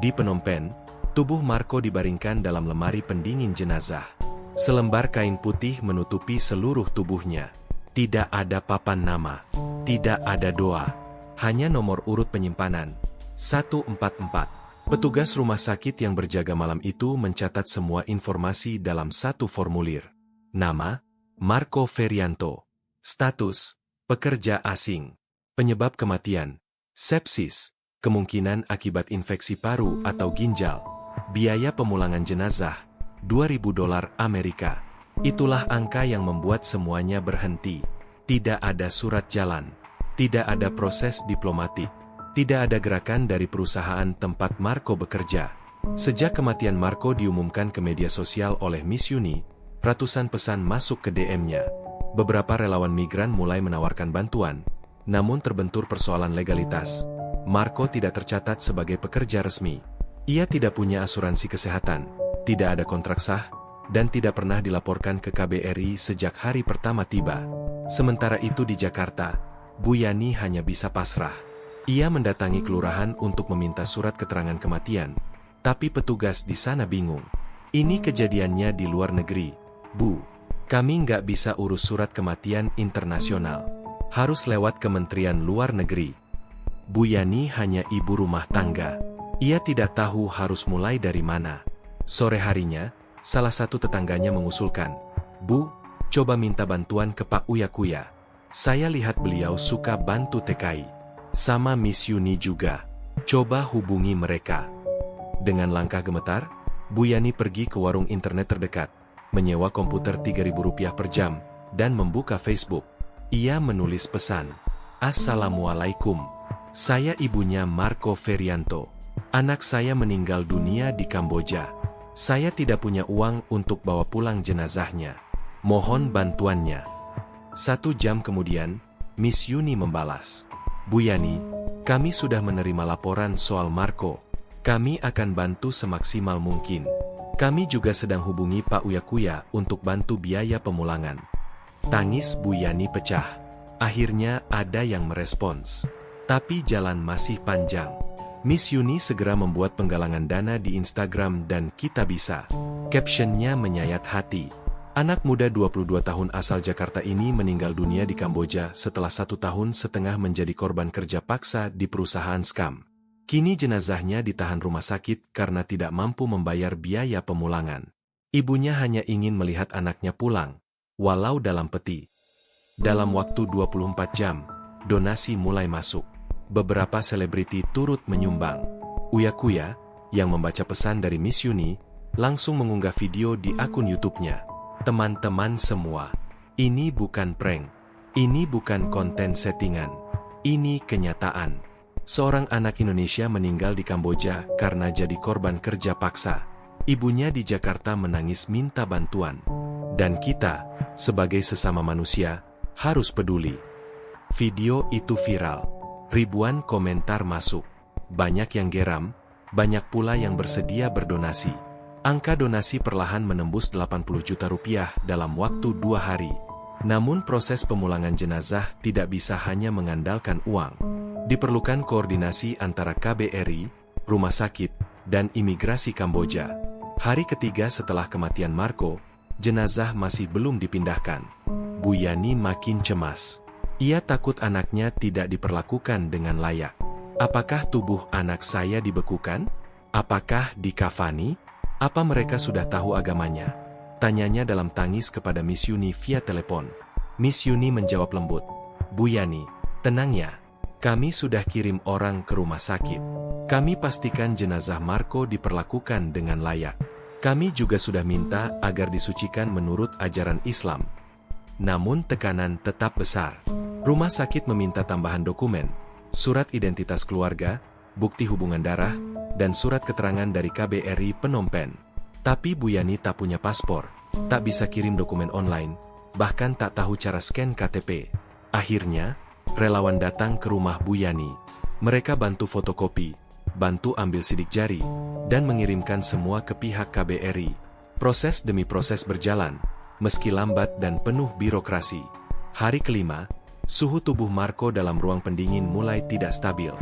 Di Phnom Penh, tubuh Marco dibaringkan dalam lemari pendingin jenazah. Selembar kain putih menutupi seluruh tubuhnya. Tidak ada papan nama. Tidak ada doa. Hanya nomor urut penyimpanan. 144. Petugas rumah sakit yang berjaga malam itu mencatat semua informasi dalam satu formulir. Nama, Marco Ferianto. Status, pekerja asing. Penyebab kematian, sepsis, kemungkinan akibat infeksi paru atau ginjal. Biaya pemulangan jenazah, $2.000 Amerika. Itulah angka yang membuat semuanya berhenti. Tidak ada surat jalan. Tidak ada proses diplomatik. Tidak ada gerakan dari perusahaan tempat Marco bekerja. Sejak kematian Marco diumumkan ke media sosial oleh Miss Yuni, ratusan pesan masuk ke DM-nya. Beberapa relawan migran mulai menawarkan bantuan, namun terbentur persoalan legalitas. Marco tidak tercatat sebagai pekerja resmi. Ia tidak punya asuransi kesehatan, tidak ada kontrak sah, dan tidak pernah dilaporkan ke KBRI sejak hari pertama tiba. Sementara itu di Jakarta, Bu Yani hanya bisa pasrah. Ia mendatangi kelurahan untuk meminta surat keterangan kematian, tapi petugas di sana bingung. Ini kejadiannya di luar negeri, Bu. Kami nggak bisa urus surat kematian internasional. Harus lewat Kementerian Luar Negeri. Bu Yani hanya ibu rumah tangga. Ia tidak tahu harus mulai dari mana. Sore harinya, salah satu tetangganya mengusulkan, Bu, coba minta bantuan ke Pak Uya Kuya. Saya lihat beliau suka bantu TKI. Sama Miss Yuni juga. Coba hubungi mereka. Dengan langkah gemetar, Bu Yani pergi ke warung internet terdekat, menyewa komputer Rp3.000 per jam, dan membuka Facebook. Ia menulis pesan, Assalamualaikum. Saya ibunya Marco Ferianto. Anak saya meninggal dunia di Kamboja. Saya tidak punya uang untuk bawa pulang jenazahnya. Mohon bantuannya. 1 jam kemudian, Miss Yuni membalas, Bu Yani, kami sudah menerima laporan soal Marco. Kami akan bantu semaksimal mungkin. Kami juga sedang hubungi Pak Uya Kuya untuk bantu biaya pemulangan. Tangis Bu Yani pecah. Akhirnya ada yang merespons. Tapi jalan masih panjang. Miss Yuni segera membuat penggalangan dana di Instagram dan Kita Bisa. Captionnya menyayat hati. Anak muda 22 tahun asal Jakarta ini meninggal dunia di Kamboja setelah 1,5 tahun menjadi korban kerja paksa di perusahaan scam. Kini jenazahnya ditahan rumah sakit karena tidak mampu membayar biaya pemulangan. Ibunya hanya ingin melihat anaknya pulang, walau dalam peti. Dalam waktu 24 jam, donasi mulai masuk. Beberapa selebriti turut menyumbang. Uya Kuya, yang membaca pesan dari Miss Yuni, langsung mengunggah video di akun YouTube-nya. Teman-teman semua, ini bukan prank. Ini bukan konten settingan. Ini kenyataan. Seorang anak Indonesia meninggal di Kamboja karena jadi korban kerja paksa. Ibunya di Jakarta menangis minta bantuan. Dan kita, sebagai sesama manusia, harus peduli. Video itu viral. Ribuan komentar masuk. Banyak yang geram, banyak pula yang bersedia berdonasi. Angka donasi perlahan menembus Rp80 juta dalam waktu 2 hari. Namun proses pemulangan jenazah tidak bisa hanya mengandalkan uang. Diperlukan koordinasi antara KBRI, rumah sakit, dan imigrasi Kamboja. Hari ketiga setelah kematian Marco, jenazah masih belum dipindahkan. Bu Yani makin cemas. Ia takut anaknya tidak diperlakukan dengan layak. Apakah tubuh anak saya dibekukan? Apakah dikafani? Apa mereka sudah tahu agamanya? Tanyanya dalam tangis kepada Miss Yuni via telepon. Miss Yuni menjawab lembut, Bu Yani, tenang ya. Kami sudah kirim orang ke rumah sakit. Kami pastikan jenazah Marco diperlakukan dengan layak. Kami juga sudah minta agar disucikan menurut ajaran Islam. Namun tekanan tetap besar. Rumah sakit meminta tambahan dokumen, surat identitas keluarga, bukti hubungan darah, dan surat keterangan dari KBRI Phnom Penh. Tapi Bu Yani tak punya paspor, tak bisa kirim dokumen online, bahkan tak tahu cara scan KTP. Akhirnya, relawan datang ke rumah Bu Yani. Mereka bantu fotokopi, bantu ambil sidik jari, dan mengirimkan semua ke pihak KBRI. Proses demi proses berjalan, meski lambat dan penuh birokrasi. Hari kelima, suhu tubuh Marco dalam ruang pendingin mulai tidak stabil.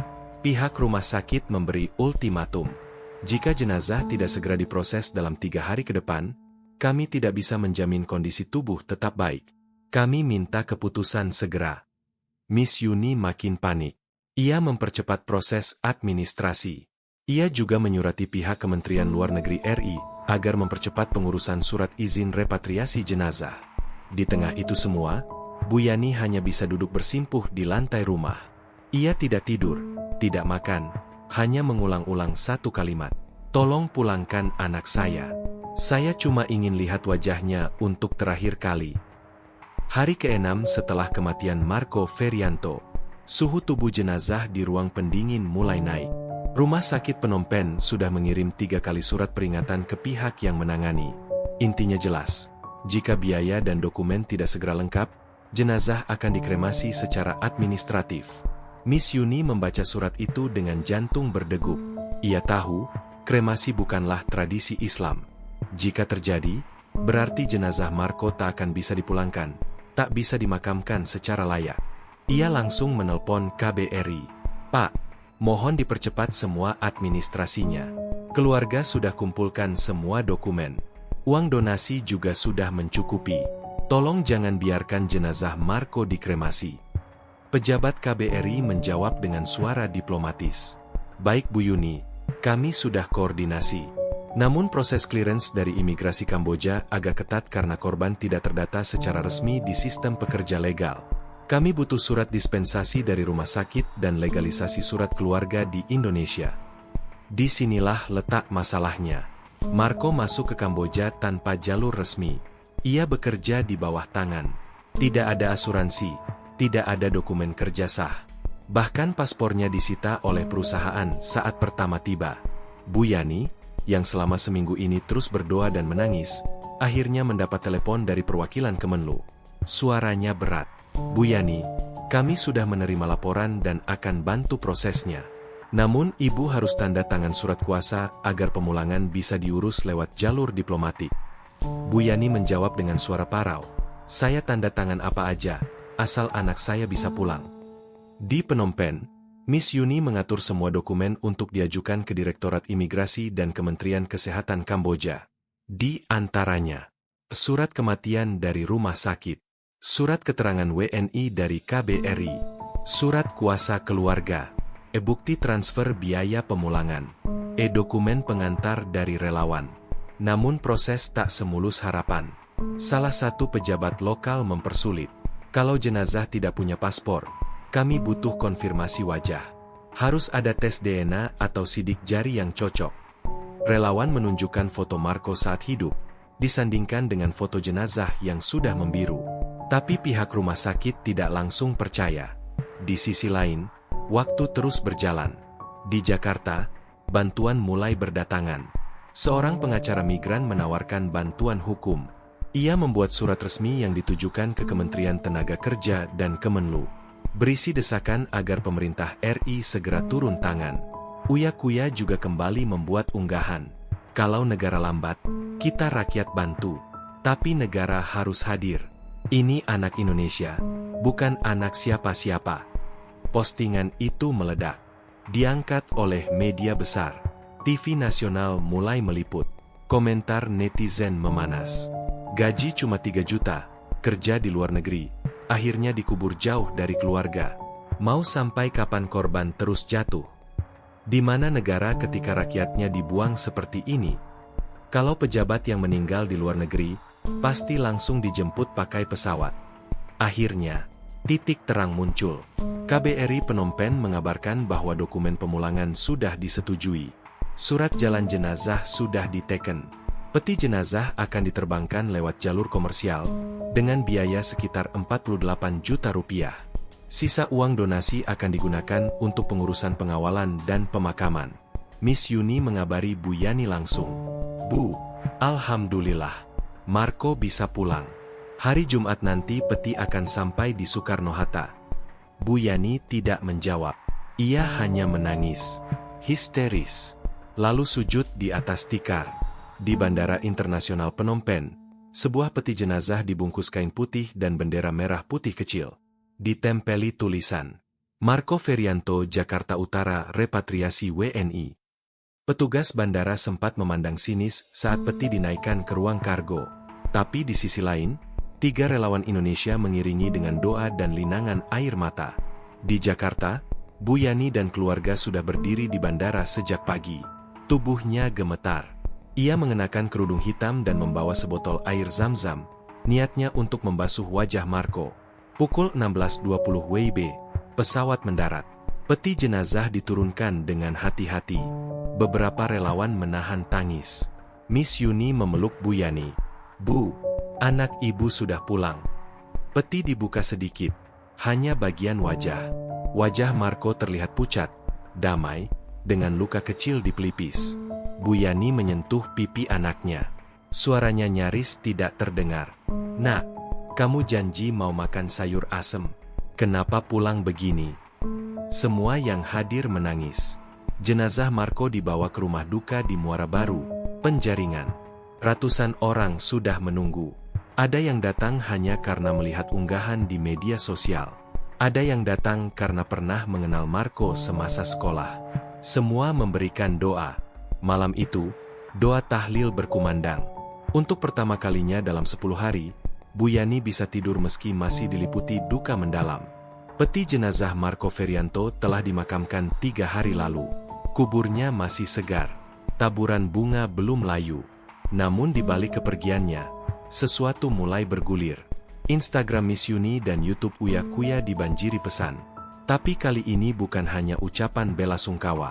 Pihak rumah sakit memberi ultimatum. Jika jenazah tidak segera diproses dalam 3 hari ke depan, kami tidak bisa menjamin kondisi tubuh tetap baik. Kami minta keputusan segera. Miss Yuni makin panik. Ia mempercepat proses administrasi. Ia juga menyurati pihak Kementerian Luar Negeri RI agar mempercepat pengurusan surat izin repatriasi jenazah. Di tengah itu semua, Bu Yani hanya bisa duduk bersimpuh di lantai rumah. Ia tidak tidur, tidak makan, hanya mengulang-ulang satu kalimat. Tolong pulangkan anak saya. Saya cuma ingin lihat wajahnya untuk terakhir kali. Hari ke-6 setelah kematian Marco Ferianto, suhu tubuh jenazah di ruang pendingin mulai naik. Rumah sakit Phnom Penh sudah mengirim 3 kali surat peringatan ke pihak yang menangani. Intinya jelas, jika biaya dan dokumen tidak segera lengkap, jenazah akan dikremasi secara administratif. Miss Yuni membaca surat itu dengan jantung berdegup. Ia tahu, kremasi bukanlah tradisi Islam. Jika terjadi, berarti jenazah Marco tak akan bisa dipulangkan, tak bisa dimakamkan secara layak. Ia langsung menelpon KBRI. Pak, mohon dipercepat semua administrasinya. Keluarga sudah kumpulkan semua dokumen. Uang donasi juga sudah mencukupi. Tolong jangan biarkan jenazah Marco dikremasi. Pejabat KBRI menjawab dengan suara diplomatis. Baik Bu Yuni, kami sudah koordinasi. Namun proses clearance dari imigrasi Kamboja agak ketat karena korban tidak terdata secara resmi di sistem pekerja legal. Kami butuh surat dispensasi dari rumah sakit dan legalisasi surat keluarga di Indonesia. Disinilah letak masalahnya. Marco masuk ke Kamboja tanpa jalur resmi. Ia bekerja di bawah tangan. Tidak ada asuransi. Tidak ada dokumen kerja sah. Bahkan paspornya disita oleh perusahaan saat pertama tiba. Bu Yani, yang selama seminggu ini terus berdoa dan menangis, akhirnya mendapat telepon dari perwakilan Kemenlu. Suaranya berat. Bu Yani, kami sudah menerima laporan dan akan bantu prosesnya. Namun ibu harus tanda tangan surat kuasa agar pemulangan bisa diurus lewat jalur diplomatik. Bu Yani menjawab dengan suara parau. Saya tanda tangan apa aja, asal anak saya bisa pulang. Di Phnom Penh, Miss Yuni mengatur semua dokumen untuk diajukan ke Direktorat Imigrasi dan Kementerian Kesehatan Kamboja. Di antaranya, surat kematian dari rumah sakit, surat keterangan WNI dari KBRI, surat kuasa keluarga, bukti transfer biaya pemulangan, dokumen pengantar dari relawan. Namun proses tak semulus harapan. Salah satu pejabat lokal mempersulit. Kalau jenazah tidak punya paspor, kami butuh konfirmasi wajah. Harus ada tes DNA atau sidik jari yang cocok. Relawan menunjukkan foto Marco saat hidup, disandingkan dengan foto jenazah yang sudah membiru. Tapi pihak rumah sakit tidak langsung percaya. Di sisi lain, waktu terus berjalan. Di Jakarta, bantuan mulai berdatangan. Seorang pengacara migran menawarkan bantuan hukum. Ia membuat surat resmi yang ditujukan ke Kementerian Tenaga Kerja dan Kemenlu. Berisi desakan agar pemerintah RI segera turun tangan. Uya Kuya juga kembali membuat unggahan. Kalau negara lambat, kita rakyat bantu. Tapi negara harus hadir. Ini anak Indonesia, bukan anak siapa-siapa. Postingan itu meledak. Diangkat oleh media besar. TV nasional mulai meliput. Komentar netizen memanas. Gaji cuma 3 juta, kerja di luar negeri, akhirnya dikubur jauh dari keluarga. Mau sampai kapan korban terus jatuh? Di mana negara ketika rakyatnya dibuang seperti ini? Kalau pejabat yang meninggal di luar negeri, pasti langsung dijemput pakai pesawat. Akhirnya, titik terang muncul. KBRI Phnom Penh mengabarkan bahwa dokumen pemulangan sudah disetujui. Surat jalan jenazah sudah diteken. Peti jenazah akan diterbangkan lewat jalur komersial, dengan biaya sekitar 48 juta rupiah. Sisa uang donasi akan digunakan untuk pengurusan pengawalan dan pemakaman. Miss Yuni mengabari Bu Yani langsung. Bu, alhamdulillah, Marco bisa pulang. Hari Jumat nanti peti akan sampai di Soekarno-Hatta. Bu Yani tidak menjawab. Ia hanya menangis. Histeris. Lalu sujud di atas tikar. Di Bandara Internasional Phnom Penh, sebuah peti jenazah dibungkus kain putih dan bendera merah putih kecil. Ditempeli tulisan, Marco Ferianto, Jakarta Utara, repatriasi WNI. Petugas bandara sempat memandang sinis saat peti dinaikkan ke ruang kargo. Tapi di sisi lain, 3 relawan Indonesia mengiringi dengan doa dan linangan air mata. Di Jakarta, Bu Yani dan keluarga sudah berdiri di bandara sejak pagi. Tubuhnya gemetar. Ia mengenakan kerudung hitam dan membawa sebotol air zam-zam, niatnya untuk membasuh wajah Marco. Pukul 16.20 WIB, pesawat mendarat. Peti jenazah diturunkan dengan hati-hati. Beberapa relawan menahan tangis. Miss Yuni memeluk Bu Yani. Bu, anak ibu sudah pulang. Peti dibuka sedikit, hanya bagian wajah. Wajah Marco terlihat pucat, damai, dengan luka kecil di pelipis. Bu Yani menyentuh pipi anaknya. Suaranya nyaris tidak terdengar. Nak, kamu janji mau makan sayur asem. Kenapa pulang begini? Semua yang hadir menangis. Jenazah Marco dibawa ke rumah duka di Muara Baru, Penjaringan. Ratusan orang sudah menunggu. Ada yang datang hanya karena melihat unggahan di media sosial. Ada yang datang karena pernah mengenal Marco semasa sekolah. Semua memberikan doa. Malam itu, doa tahlil berkumandang. Untuk pertama kalinya dalam 10 hari, Bu Yani bisa tidur meski masih diliputi duka mendalam. Peti jenazah Marco Ferianto telah dimakamkan 3 hari lalu. Kuburnya masih segar. Taburan bunga belum layu. Namun di balik kepergiannya, sesuatu mulai bergulir. Instagram Miss Yuni dan YouTube Uya Kuya dibanjiri pesan. Tapi kali ini bukan hanya ucapan bela sungkawa,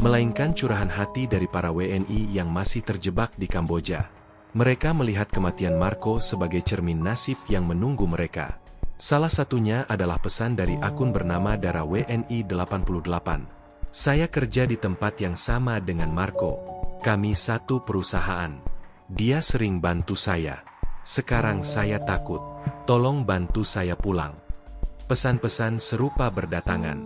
melainkan curahan hati dari para WNI yang masih terjebak di Kamboja. Mereka melihat kematian Marco sebagai cermin nasib yang menunggu mereka. Salah satunya adalah pesan dari akun bernama Dara WNI 88. Saya kerja di tempat yang sama dengan Marco. Kami satu perusahaan. Dia sering bantu saya. Sekarang saya takut. Tolong bantu saya pulang. Pesan-pesan serupa berdatangan.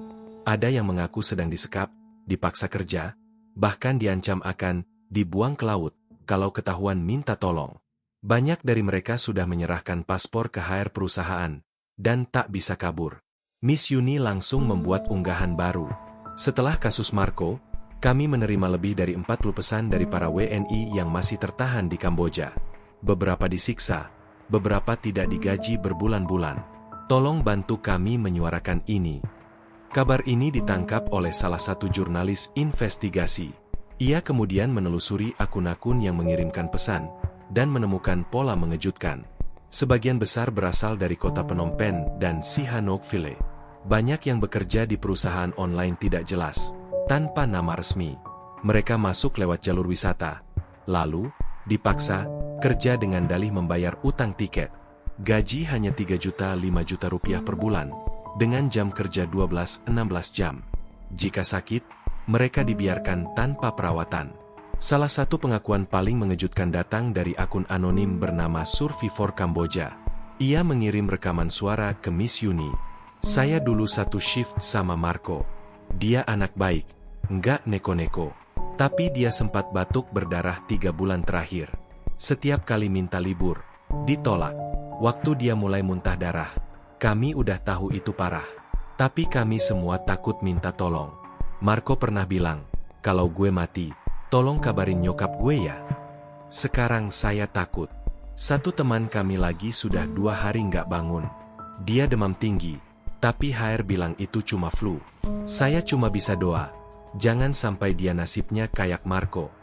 Ada yang mengaku sedang disekap, dipaksa kerja, bahkan diancam akan dibuang ke laut kalau ketahuan minta tolong. Banyak dari mereka sudah menyerahkan paspor ke HR perusahaan, dan tak bisa kabur. Miss Yuni langsung membuat unggahan baru. Setelah kasus Marco, kami menerima lebih dari 40 pesan dari para WNI yang masih tertahan di Kamboja. Beberapa disiksa, beberapa tidak digaji berbulan-bulan. Tolong bantu kami menyuarakan ini. Kabar ini ditangkap oleh salah satu jurnalis investigasi. Ia kemudian menelusuri akun-akun yang mengirimkan pesan, dan menemukan pola mengejutkan. Sebagian besar berasal dari kota Phnom Penh dan Sihanoukville. Banyak yang bekerja di perusahaan online tidak jelas, tanpa nama resmi. Mereka masuk lewat jalur wisata, lalu dipaksa kerja dengan dalih membayar utang tiket. Gaji hanya 3 juta 5 juta rupiah per bulan, dengan jam kerja 12-16 jam. Jika sakit, mereka dibiarkan tanpa perawatan. Salah satu pengakuan paling mengejutkan datang dari akun anonim bernama Survivor Kamboja. Ia mengirim rekaman suara ke Miss Yuni. Saya dulu satu shift sama Marco. Dia anak baik, nggak neko-neko. Tapi dia sempat batuk berdarah 3 bulan terakhir. Setiap kali minta libur, ditolak. Waktu dia mulai muntah darah, kami udah tahu itu parah. Tapi kami semua takut minta tolong. Marco pernah bilang, kalau gue mati, tolong kabarin nyokap gue ya. Sekarang saya takut. Satu teman kami lagi sudah 2 hari nggak bangun. Dia demam tinggi, tapi HR bilang itu cuma flu. Saya cuma bisa doa, jangan sampai dia nasibnya kayak Marco.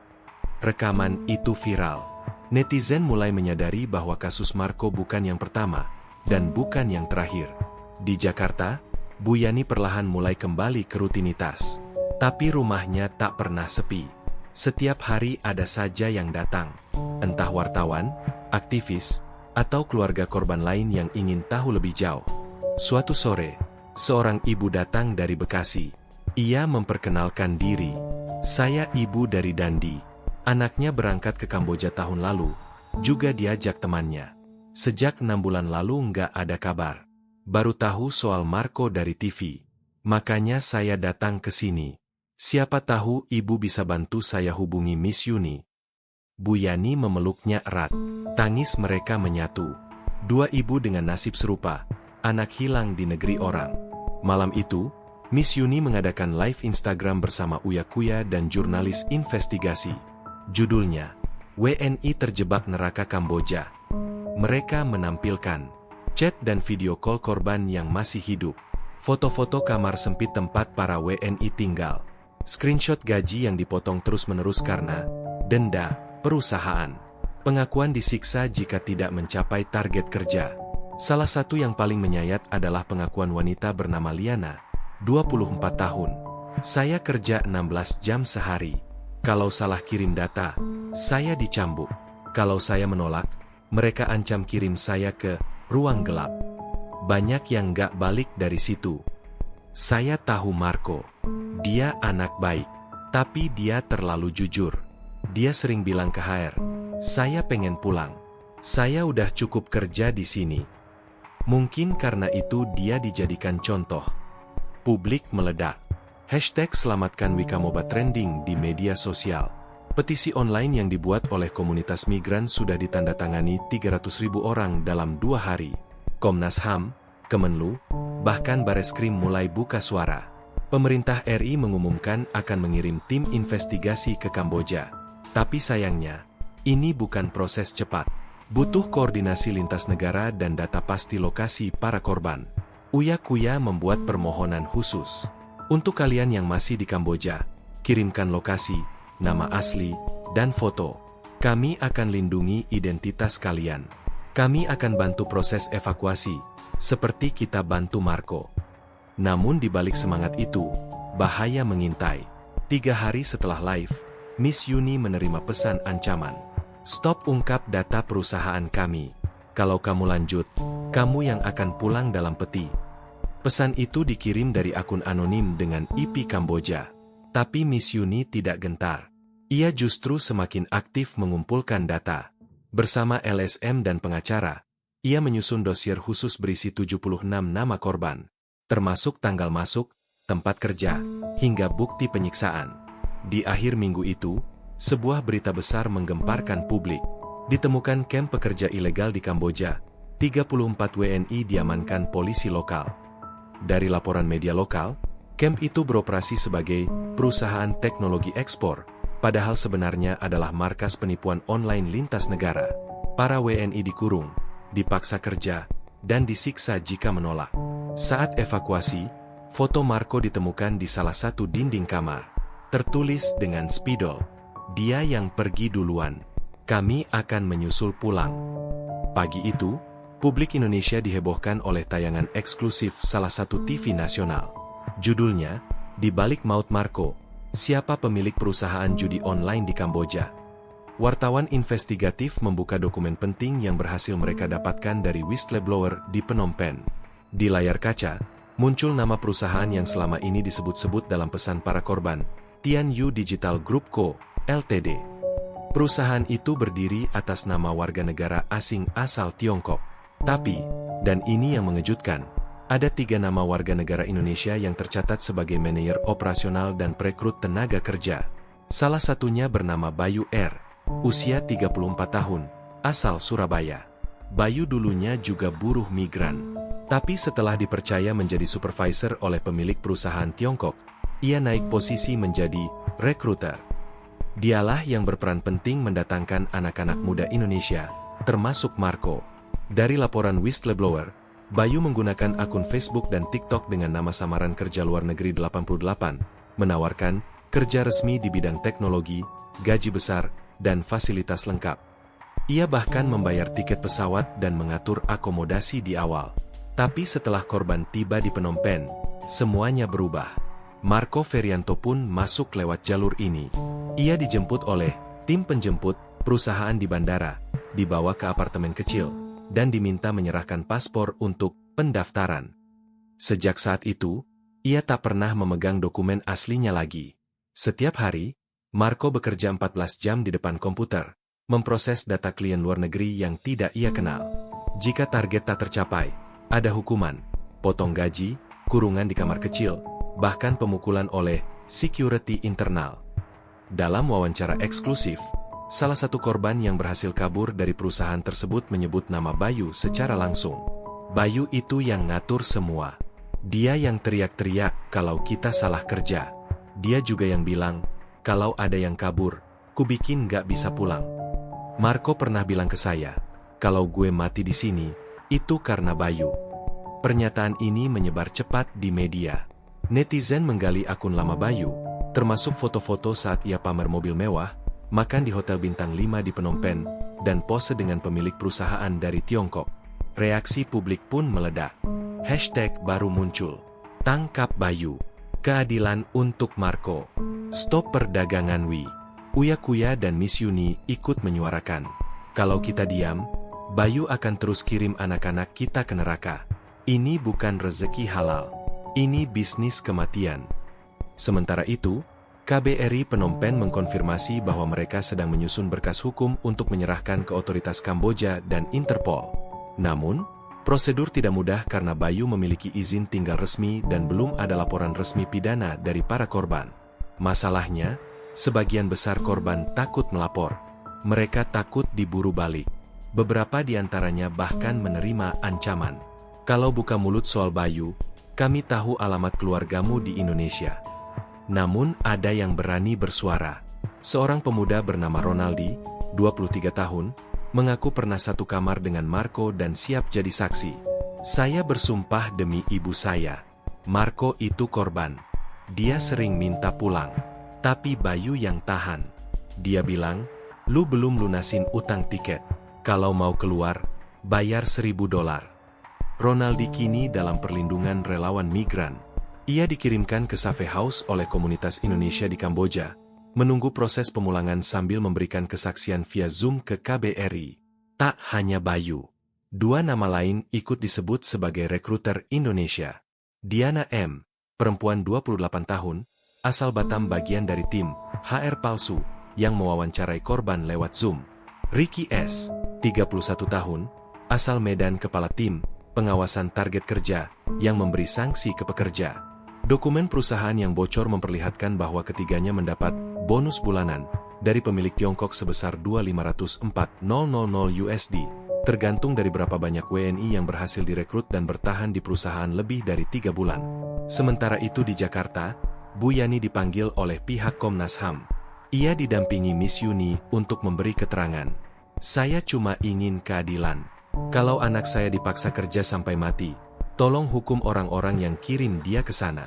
Rekaman itu viral. Netizen mulai menyadari bahwa kasus Marco bukan yang pertama, dan bukan yang terakhir. Di Jakarta, Bu Yani perlahan mulai kembali ke rutinitas. Tapi rumahnya tak pernah sepi. Setiap hari ada saja yang datang. Entah wartawan, aktivis, atau keluarga korban lain yang ingin tahu lebih jauh. Suatu sore, Seorang ibu datang dari Bekasi. Ia memperkenalkan diri. Saya ibu dari Dandi. Anaknya berangkat ke Kamboja tahun lalu. Juga diajak temannya. Sejak 6 bulan lalu nggak ada kabar. Baru tahu soal Marco dari TV. Makanya saya datang ke sini. Siapa tahu ibu bisa bantu saya hubungi Miss Yuni. Bu Yani memeluknya erat. Tangis mereka menyatu. Dua ibu dengan nasib serupa. Anak hilang di negeri orang. Malam itu, Miss Yuni mengadakan live Instagram bersama Uya Kuya dan jurnalis investigasi. Judulnya, WNI Terjebak Neraka Kamboja. Mereka menampilkan chat dan video call korban yang masih hidup. Foto-foto kamar sempit tempat para WNI tinggal. Screenshot gaji yang dipotong terus-menerus karena denda perusahaan. Pengakuan disiksa jika tidak mencapai target kerja. Salah satu yang paling menyayat adalah pengakuan wanita bernama Liana, 24 tahun. Saya kerja 16 jam sehari. Kalau salah kirim data, saya dicambuk. Kalau saya menolak, mereka ancam kirim saya ke ruang gelap. Banyak yang gak balik dari situ. Saya tahu Marco. Dia anak baik. Tapi dia terlalu jujur. Dia sering bilang ke HR, saya pengen pulang. Saya udah cukup kerja di sini. Mungkin karena itu dia dijadikan contoh. Publik meledak. Hashtag selamatkan Wikamoba trending di media sosial. Petisi online yang dibuat oleh komunitas migran sudah ditandatangani 300.000 orang dalam 2 hari. Komnas HAM, Kemenlu, bahkan Bareskrim mulai buka suara. Pemerintah RI mengumumkan akan mengirim tim investigasi ke Kamboja. Tapi sayangnya, ini bukan proses cepat. Butuh koordinasi lintas negara dan data pasti lokasi para korban. Uya Kuya membuat permohonan khusus. Untuk kalian yang masih di Kamboja, kirimkan lokasi, nama asli, dan foto. Kami akan lindungi identitas kalian. Kami akan bantu proses evakuasi, seperti kita bantu Marco. Namun di balik semangat itu, bahaya mengintai. 3 hari setelah live, Miss Yuni menerima pesan ancaman. Stop ungkap data perusahaan kami. Kalau kamu lanjut, kamu yang akan pulang dalam peti. Pesan itu dikirim dari akun anonim dengan IP Kamboja. Tapi Miss Yuni tidak gentar. Ia justru semakin aktif mengumpulkan data. Bersama LSM dan pengacara, ia menyusun dosier khusus berisi 76 nama korban, termasuk tanggal masuk, tempat kerja, hingga bukti penyiksaan. Di akhir minggu itu, sebuah berita besar menggemparkan publik. Ditemukan kamp pekerja ilegal di Kamboja, 34 WNI diamankan polisi lokal. Dari laporan media lokal, kamp itu beroperasi sebagai perusahaan teknologi ekspor, padahal sebenarnya adalah markas penipuan online lintas negara. Para WNI dikurung, dipaksa kerja, dan disiksa jika menolak. Saat evakuasi, foto Marco ditemukan di salah satu dinding kamar. Tertulis dengan spidol, dia yang pergi duluan. Kami akan menyusul pulang. Pagi itu, publik Indonesia dihebohkan oleh tayangan eksklusif salah satu TV nasional. Judulnya, Di Balik Maut Marco, Siapa Pemilik Perusahaan Judi Online di Kamboja. Wartawan investigatif membuka dokumen penting yang berhasil mereka dapatkan dari whistleblower di Phnom Penh. Di layar kaca, muncul nama perusahaan yang selama ini disebut-sebut dalam pesan para korban, Tian Yu Digital Group Co., Ltd. Perusahaan itu berdiri atas nama warga negara asing asal Tiongkok. Tapi, dan ini yang mengejutkan, ada 3 nama warga negara Indonesia yang tercatat sebagai manajer operasional dan perekrut tenaga kerja. Salah satunya bernama Bayu R., usia 34 tahun, asal Surabaya. Bayu dulunya juga buruh migran. Tapi setelah dipercaya menjadi supervisor oleh pemilik perusahaan Tiongkok, ia naik posisi menjadi rekruter. Dialah yang berperan penting mendatangkan anak-anak muda Indonesia, termasuk Marco. Dari laporan whistleblower, Bayu menggunakan akun Facebook dan TikTok dengan nama samaran kerja luar negeri 88, menawarkan kerja resmi di bidang teknologi, gaji besar, dan fasilitas lengkap. Ia bahkan membayar tiket pesawat dan mengatur akomodasi di awal. Tapi setelah korban tiba di Phnom Penh, semuanya berubah. Marco Ferianto pun masuk lewat jalur ini. Ia dijemput oleh tim penjemput perusahaan di bandara, dibawa ke apartemen kecil, dan diminta menyerahkan paspor untuk pendaftaran. Sejak saat itu, ia tak pernah memegang dokumen aslinya lagi. Setiap hari, Marco bekerja 14 jam di depan komputer, memproses data klien luar negeri yang tidak ia kenal. Jika target tak tercapai, ada hukuman, potong gaji, kurungan di kamar kecil, bahkan pemukulan oleh security internal. Dalam wawancara eksklusif, salah satu korban yang berhasil kabur dari perusahaan tersebut menyebut nama Bayu secara langsung. Bayu itu yang ngatur semua. Dia yang teriak-teriak kalau kita salah kerja. Dia juga yang bilang, kalau ada yang kabur, ku bikin gak bisa pulang. Marco pernah bilang ke saya, kalau gue mati di sini, itu karena Bayu. Pernyataan ini menyebar cepat di media. Netizen menggali akun lama Bayu, termasuk foto-foto saat ia pamer mobil mewah, makan di hotel bintang 5 di Phnom Penh, dan pose dengan pemilik perusahaan dari Tiongkok. Reaksi publik pun meledak. Hashtag baru muncul. Tangkap Bayu. Keadilan untuk Marco. Stop perdagangan Wi. Uya Kuya dan Miss Yuni ikut menyuarakan. Kalau kita diam, Bayu akan terus kirim anak-anak kita ke neraka. Ini bukan rezeki halal. Ini bisnis kematian. Sementara itu, KBRI Phnom Penh mengkonfirmasi bahwa mereka sedang menyusun berkas hukum untuk menyerahkan ke otoritas Kamboja dan Interpol. Namun, prosedur tidak mudah karena Bayu memiliki izin tinggal resmi dan belum ada laporan resmi pidana dari para korban. Masalahnya, sebagian besar korban takut melapor. Mereka takut diburu balik. Beberapa di antaranya bahkan menerima ancaman. Kalau buka mulut soal Bayu, kami tahu alamat keluargamu di Indonesia. Namun ada yang berani bersuara. Seorang pemuda bernama Ronaldi, 23 tahun, mengaku pernah satu kamar dengan Marco dan siap jadi saksi. Saya bersumpah demi ibu saya. Marco itu korban. Dia sering minta pulang. Tapi Bayu yang tahan. Dia bilang, lu belum lunasin utang tiket. Kalau mau keluar, bayar $1.000. Ronaldi kini dalam perlindungan relawan migran. Ia dikirimkan ke Safe House oleh komunitas Indonesia di Kamboja, menunggu proses pemulangan sambil memberikan kesaksian via Zoom ke KBRI. Tak hanya Bayu. Dua nama lain ikut disebut sebagai rekruter Indonesia. Diana M., perempuan 28 tahun, asal Batam bagian dari tim HR palsu yang mewawancarai korban lewat Zoom. Ricky S., 31 tahun, asal Medan kepala tim pengawasan target kerja yang memberi sanksi ke pekerja. Dokumen perusahaan yang bocor memperlihatkan bahwa ketiganya mendapat bonus bulanan dari pemilik Tiongkok sebesar $2.504.000 USD, tergantung dari berapa banyak WNI yang berhasil direkrut dan bertahan di perusahaan lebih dari 3 bulan. Sementara itu di Jakarta, Bu Yani dipanggil oleh pihak Komnas HAM. Ia didampingi Miss Yuni untuk memberi keterangan. Saya cuma ingin keadilan. Kalau anak saya dipaksa kerja sampai mati, tolong hukum orang-orang yang kirim dia ke sana.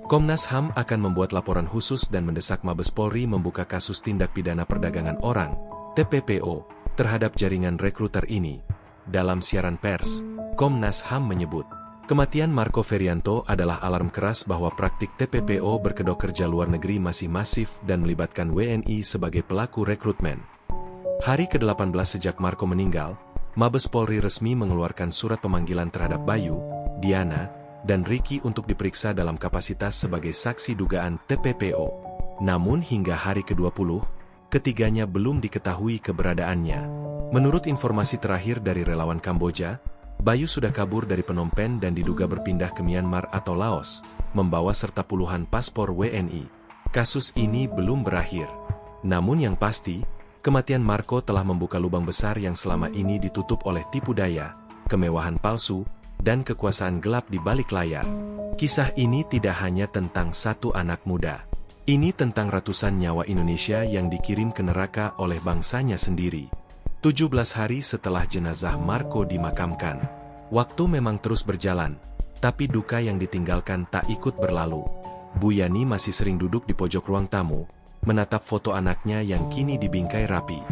Komnas HAM akan membuat laporan khusus dan mendesak Mabes Polri membuka kasus tindak pidana perdagangan orang, TPPO, terhadap jaringan rekruter ini. Dalam siaran pers, Komnas HAM menyebut, kematian Marco Ferianto adalah alarm keras bahwa praktik TPPO berkedok kerja luar negeri masih masif dan melibatkan WNI sebagai pelaku rekrutmen. Hari ke-18 sejak Marco meninggal, Mabes Polri resmi mengeluarkan surat pemanggilan terhadap Bayu, Diana, dan Ricky untuk diperiksa dalam kapasitas sebagai saksi dugaan TPPO. Namun hingga hari ke-20, ketiganya belum diketahui keberadaannya. Menurut informasi terakhir dari relawan Kamboja, Bayu sudah kabur dari Phnom Penh dan diduga berpindah ke Myanmar atau Laos, membawa serta puluhan paspor WNI. Kasus ini belum berakhir. Namun yang pasti, kematian Marco telah membuka lubang besar yang selama ini ditutup oleh tipu daya, kemewahan palsu, dan kekuasaan gelap di balik layar. Kisah ini tidak hanya tentang satu anak muda. Ini tentang ratusan nyawa Indonesia yang dikirim ke neraka oleh bangsanya sendiri. 17 hari setelah jenazah Marco dimakamkan, waktu memang terus berjalan, tapi duka yang ditinggalkan tak ikut berlalu. Bu Yani masih sering duduk di pojok ruang tamu, menatap foto anaknya yang kini dibingkai rapi.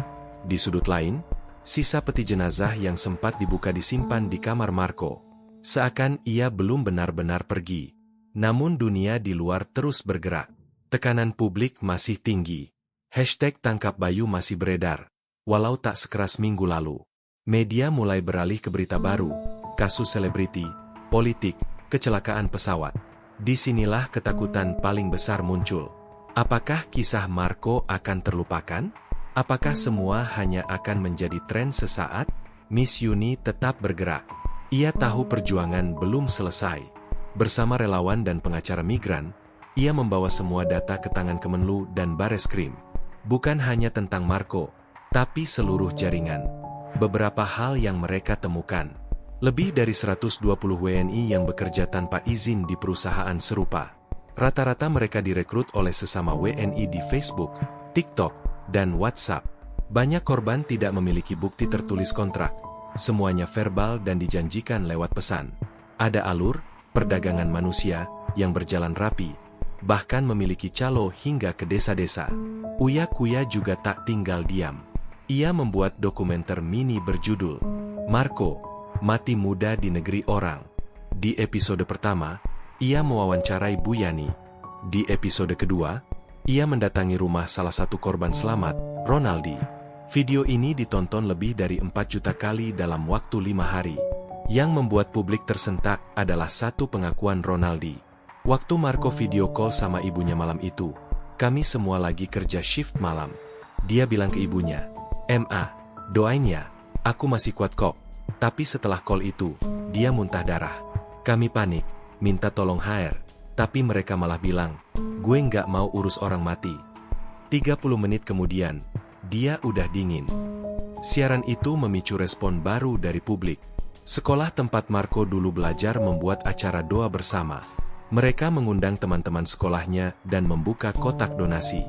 Di sudut lain, sisa peti jenazah yang sempat dibuka disimpan di kamar Marco. Seakan ia belum benar-benar pergi. Namun dunia di luar terus bergerak. Tekanan publik masih tinggi. Hashtag tangkap Bayu masih beredar, walau tak sekeras minggu lalu. Media mulai beralih ke berita baru, kasus selebriti, politik, kecelakaan pesawat. Disinilah ketakutan paling besar muncul. Apakah kisah Marco akan terlupakan? Apakah semua hanya akan menjadi tren sesaat? Miss Yuni tetap bergerak. Ia tahu perjuangan belum selesai. Bersama relawan dan pengacara migran, ia membawa semua data ke tangan Kemenlu dan Bareskrim. Bukan hanya tentang Marco, tapi seluruh jaringan. Beberapa hal yang mereka temukan. Lebih dari 120 WNI yang bekerja tanpa izin di perusahaan serupa. Rata-rata mereka direkrut oleh sesama WNI di Facebook, TikTok, dan WhatsApp. Banyak korban tidak memiliki bukti tertulis kontrak. Semuanya verbal dan dijanjikan lewat pesan. Ada alur, perdagangan manusia, yang berjalan rapi. Bahkan memiliki calo hingga ke desa-desa. Uya Kuya juga tak tinggal diam. Ia membuat dokumenter mini berjudul Marco, Mati Muda di Negeri Orang. Di episode pertama, ia mewawancarai Bu Yani. Di episode kedua, ia mendatangi rumah salah satu korban selamat, Ronaldi. Video ini ditonton lebih dari 4 juta kali dalam waktu 5 hari. Yang membuat publik tersentak adalah satu pengakuan Ronaldi. Waktu Marco video call sama ibunya malam itu, kami semua lagi kerja shift malam. Dia bilang ke ibunya, "Ma, doain ya, aku masih kuat kok." Tapi setelah call itu, dia muntah darah. Kami panik, minta tolong HR, tapi mereka malah bilang, "Gue nggak mau urus orang mati." 30 menit kemudian, dia udah dingin. Siaran itu memicu respon baru dari publik. Sekolah tempat Marco dulu belajar membuat acara doa bersama. Mereka mengundang teman-teman sekolahnya dan membuka kotak donasi.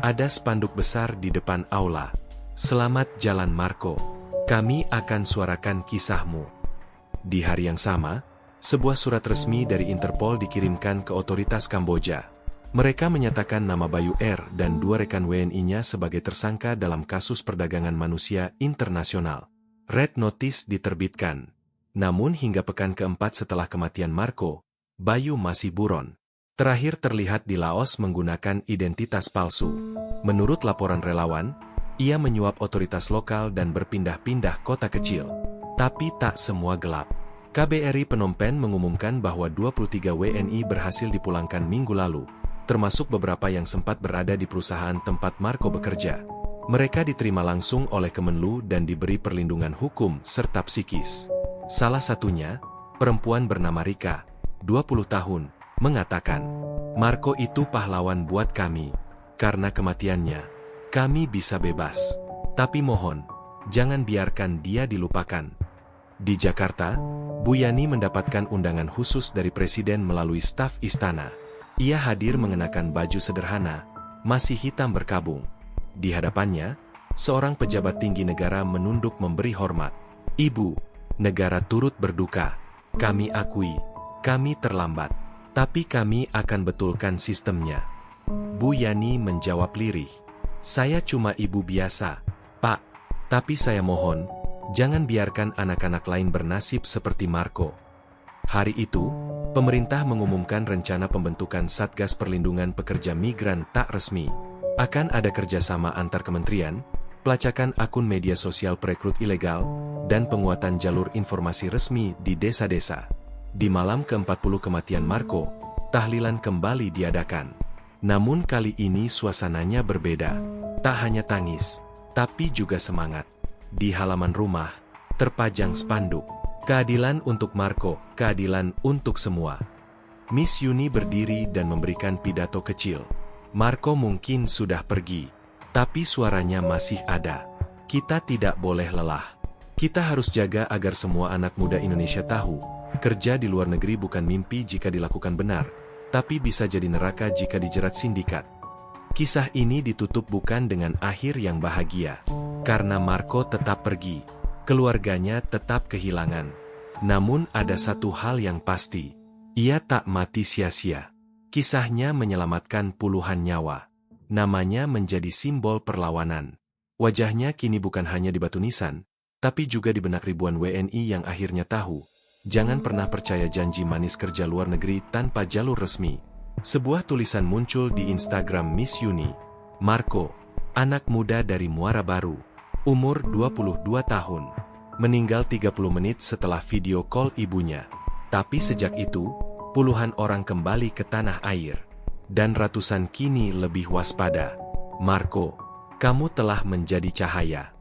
Ada spanduk besar di depan aula. "Selamat Jalan Marco. Kami akan suarakan kisahmu." Di hari yang sama, sebuah surat resmi dari Interpol dikirimkan ke otoritas Kamboja. Mereka menyatakan nama Bayu R dan 2 rekan WNI-nya sebagai tersangka dalam kasus perdagangan manusia internasional. Red Notice diterbitkan. Namun hingga pekan keempat setelah kematian Marco, Bayu masih buron. Terakhir terlihat di Laos menggunakan identitas palsu. Menurut laporan relawan, ia menyuap otoritas lokal dan berpindah-pindah kota kecil. Tapi tak semua gelap. KBRI Phnom Penh mengumumkan bahwa 23 WNI berhasil dipulangkan minggu lalu, termasuk beberapa yang sempat berada di perusahaan tempat Marco bekerja. Mereka diterima langsung oleh Kemenlu dan diberi perlindungan hukum serta psikis. Salah satunya, perempuan bernama Rika, 20 tahun, mengatakan, "Marco itu pahlawan buat kami. Karena kematiannya, kami bisa bebas. Tapi mohon, jangan biarkan dia dilupakan." Di Jakarta, Bu Yani mendapatkan undangan khusus dari Presiden melalui staf istana. Ia hadir mengenakan baju sederhana, masih hitam berkabung. Di hadapannya, seorang pejabat tinggi negara menunduk memberi hormat. "Ibu, negara turut berduka. Kami akui, kami terlambat. Tapi kami akan betulkan sistemnya." Bu Yani menjawab lirih, "Saya cuma ibu biasa, Pak. Tapi saya mohon, jangan biarkan anak-anak lain bernasib seperti Marco." Hari itu, pemerintah mengumumkan rencana pembentukan Satgas Perlindungan Pekerja Migran tak resmi. Akan ada kerjasama antar kementerian, pelacakan akun media sosial perekrut ilegal, dan penguatan jalur informasi resmi di desa-desa. Di malam ke-40 kematian Marco, tahlilan kembali diadakan. Namun kali ini suasananya berbeda. Tak hanya tangis, tapi juga semangat. Di halaman rumah, terpajang spanduk. "Keadilan untuk Marco, keadilan untuk semua." Miss Yuni berdiri dan memberikan pidato kecil. Marco mungkin sudah pergi, tapi suaranya masih ada. Kita tidak boleh lelah. Kita harus jaga agar semua anak muda Indonesia tahu, kerja di luar negeri bukan mimpi jika dilakukan benar, tapi bisa jadi neraka jika dijerat sindikat. Kisah ini ditutup bukan dengan akhir yang bahagia, karena Marco tetap pergi, keluarganya tetap kehilangan. Namun ada satu hal yang pasti, ia tak mati sia-sia. Kisahnya menyelamatkan puluhan nyawa. Namanya menjadi simbol perlawanan. Wajahnya kini bukan hanya di batu nisan, tapi juga di benak ribuan WNI yang akhirnya tahu, jangan pernah percaya janji manis kerja luar negeri tanpa jalur resmi. Sebuah tulisan muncul di Instagram Miss Yuni. "Marco, anak muda dari Muara Baru, umur 22 tahun, meninggal 30 menit setelah video call ibunya. Tapi sejak itu, puluhan orang kembali ke tanah air, dan ratusan kini lebih waspada. Marco, kamu telah menjadi cahaya.